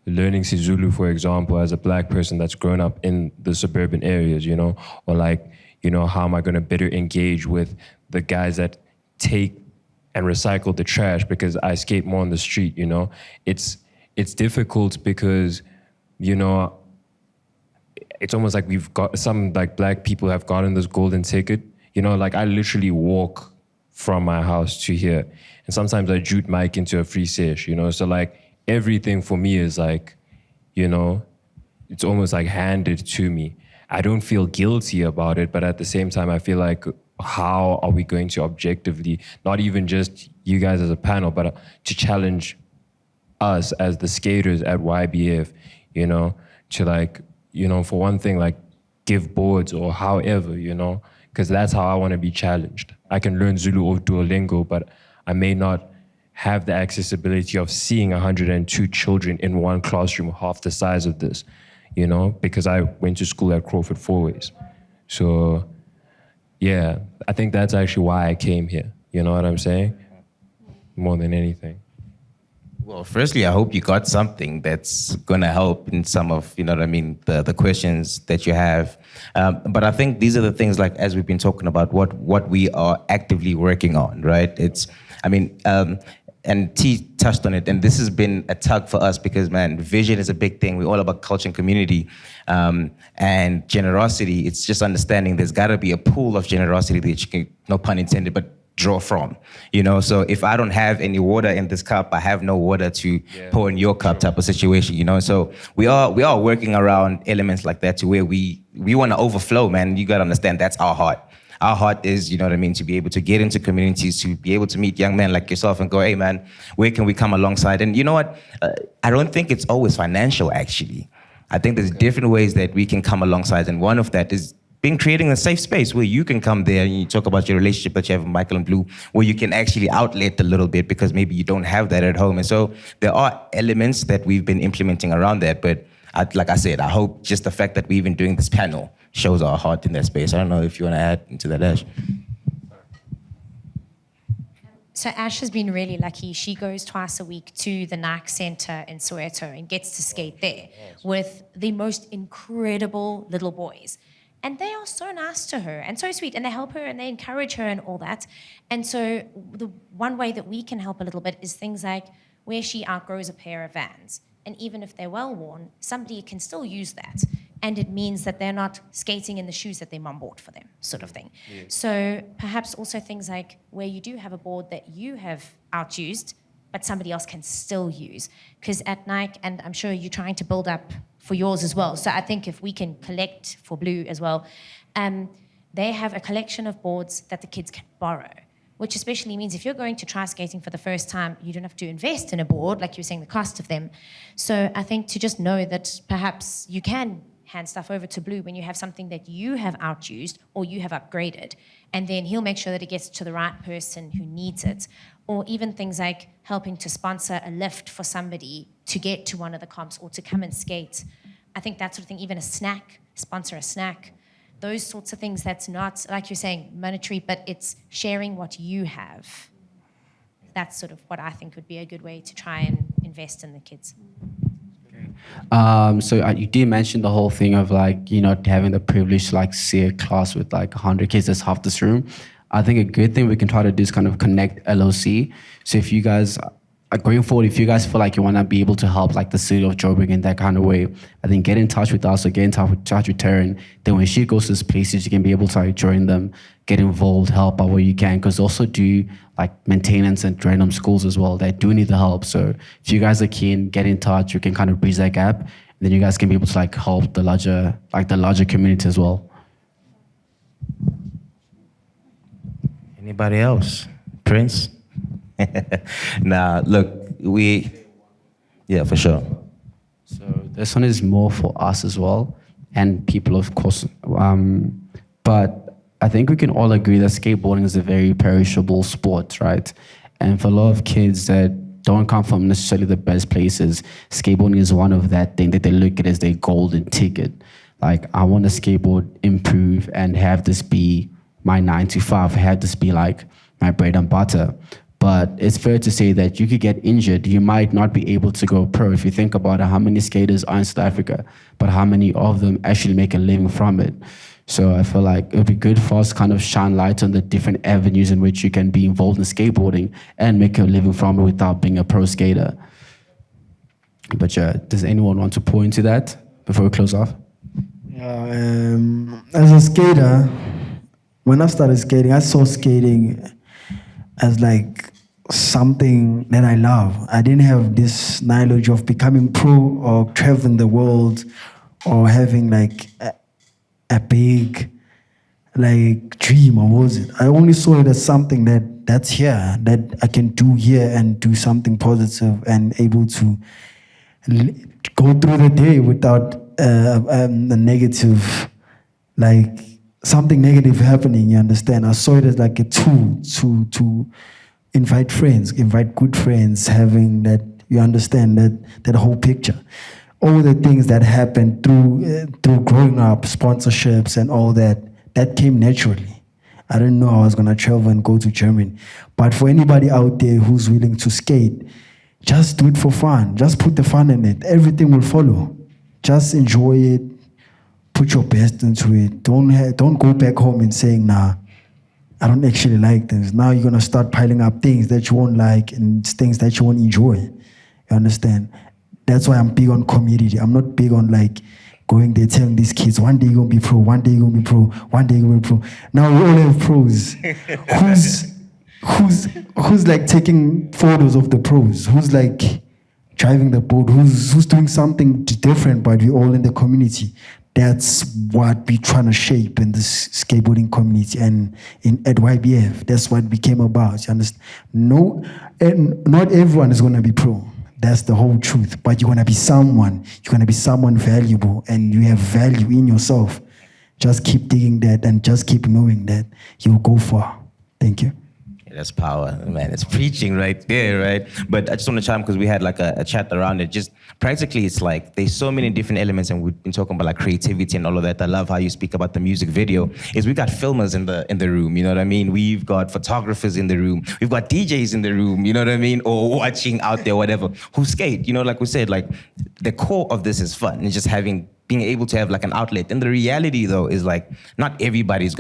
learning Sizulu, for example, as a black person that's grown up in the suburban areas, you know, or like, you know, how am I going to better engage with the guys that take and recycle the trash because I skate more on the street, you know? It's difficult because, you know, it's almost like we've got some like black people have gotten this golden ticket, you know, like I literally walk from my house to here. And sometimes I jute Mike into a free sesh, you know? So like everything for me is like, you know, it's almost like handed to me. I don't feel guilty about it, but at the same time, I feel like, how are we going to objectively, not even just you guys as a panel, but to challenge us as the skaters at YBF, you know, to like, you know, for one thing, like give boards or however, you know, because that's how I want to be challenged. I can learn Zulu or Duolingo, but I may not have the accessibility of seeing 102 children in one classroom half the size of this, you know, because I went to school at Crawford Fourways. So, yeah, I think that's actually why I came here. You know what I'm saying? More than anything. Well, firstly, I hope you got something that's going to help in some of, you know what I mean, the questions that you have. But I think these are the things, like, as we've been talking about, what we are actively working on, right? It's, I mean, and T touched on it, and this has been a tug for us because, man, vision is a big thing. We're all about culture and community, and generosity. It's just understanding there's got to be a pool of generosity that you can, no pun intended, but draw from, you know? So if I don't have any water in this cup, I have no water to pour in your cup type of situation, you know? So we are working around elements like that to where we want to overflow, man. You got to understand that's our heart. Our heart is, you know what I mean, to be able to get into communities, to be able to meet young men like yourself and go, hey, man, where can we come alongside? And you know what? I don't think it's always financial, actually. I think there's different ways that we can come alongside. And one of that is creating a safe space where you can come there and you talk about your relationship that you have with Michael and Blue, where you can actually outlet a little bit because maybe you don't have that at home. And so there are elements that we've been implementing around that. But like I said, I hope just the fact that we're even doing this panel shows our heart in that space. I don't know if you want to add into that, Ash. So Ash has been really lucky. She goes twice a week to the Nike Center in Soweto and gets to skate there with the most incredible little boys. And they are so nice to her and so sweet, and they help her and they encourage her and all that. And so the one way that we can help a little bit is things like where she outgrows a pair of Vans. And even if they're well worn, somebody can still use that. And it means that they're not skating in the shoes that their mom bought for them, sort of thing. Yeah. So perhaps also things like where you do have a board that you have outused, but somebody else can still use. Because at Nike, and I'm sure you're trying to build up for yours as well. So I think if we can collect for Blue as well, they have a collection of boards that the kids can borrow, which especially means if you're going to try skating for the first time, you don't have to invest in a board, like you were saying, the cost of them. So I think to just know that perhaps you can hand stuff over to Blue when you have something that you have outused or you have upgraded, and then he'll make sure that it gets to the right person who needs it. Or even things like helping to sponsor a lift for somebody to get to one of the comps or to come and skate. I think that sort of thing, even a snack, sponsor a snack, those sorts of things that's not, like you're saying, monetary, but it's sharing what you have. That's sort of what I think would be a good way to try and invest in the kids. So you did mention the whole thing of like, you know, having the privilege to like see a class with like 100 kids that's half this room. I think a good thing we can try to do is kind of connect LOC. So if you guys are going forward, if you guys feel like you want to be able to help like the city of Joburg in that kind of way, I think get in touch with us or get in touch with Tarryn. Then when she goes to these places, you can be able to like join them, get involved, help out where you can, because also do like maintenance and random schools as well that do need the help. So if you guys are keen, get in touch. We can kind of bridge that gap. And then you guys can be able to like help the larger community as well. Anybody else? Prince? Nah, look, yeah, for sure. So this one is more for us as well, and people, of course. But I think we can all agree that skateboarding is a very perishable sport, right? And for a lot of kids that don't come from necessarily the best places, skateboarding is one of that thing that they look at as their golden ticket. Like, I want to skateboard, improve, and have this be my 9 to 5, have this be like my bread and butter. But it's fair to say that you could get injured. You might not be able to go pro. If you think about it, how many skaters are in South Africa, but how many of them actually make a living from it? So I feel like it would be good for us to kind of shine light on the different avenues in which you can be involved in skateboarding and make a living from it without being a pro skater. But yeah, does anyone want to pour into that before we close off? As a skater, when I started skating, I saw skating as like something that I love. I didn't have this knowledge of becoming pro or traveling the world or having like a big like dream, or was it? I only saw it as something that's here, that I can do here and do something positive and able to go through the day without a negative, like something negative happening, you understand? I saw it as like a tool to invite friends, invite good friends, having that, you understand, that whole picture. All the things that happened through growing up, sponsorships and all that came naturally. I didn't know I was gonna travel and go to Germany. But for anybody out there who's willing to skate, just do it for fun. Just put the fun in it. Everything will follow. Just enjoy it. Put your best into it. Don't go back home and saying, nah, I don't actually like this. Now you're gonna start piling up things that you won't like and things that you won't enjoy. You understand? That's why I'm big on community. I'm not big on like going there telling these kids, one day you're gonna be pro, one day you're gonna be pro, one day you're gonna be pro. Now we all have pros. Who's like taking photos of the pros? Who's like driving the boat? Who's doing something different, but we're all in the community. That's what we're trying to shape in this skateboarding community and at YBF. That's what we came about. You understand? No, and not everyone is gonna be pro. That's the whole truth. But you're gonna be someone. You're gonna be someone valuable, and you have value in yourself. Just keep digging that, and just keep knowing that you'll go far. Thank you. That's power, man. It's preaching right there, right? But I just want to chime because we had like a chat around it. Just practically, it's like there's so many different elements, and we've been talking about like creativity and all of that. I love how you speak about the music video. Is we got filmers in the room, you know what I mean? We've got photographers in the room. We've got DJs in the room, you know what I mean? Or watching out there, whatever. Who skate? You know, like we said, like the core of this is fun. It's just being able to have like an outlet. And the reality though is like not everybody's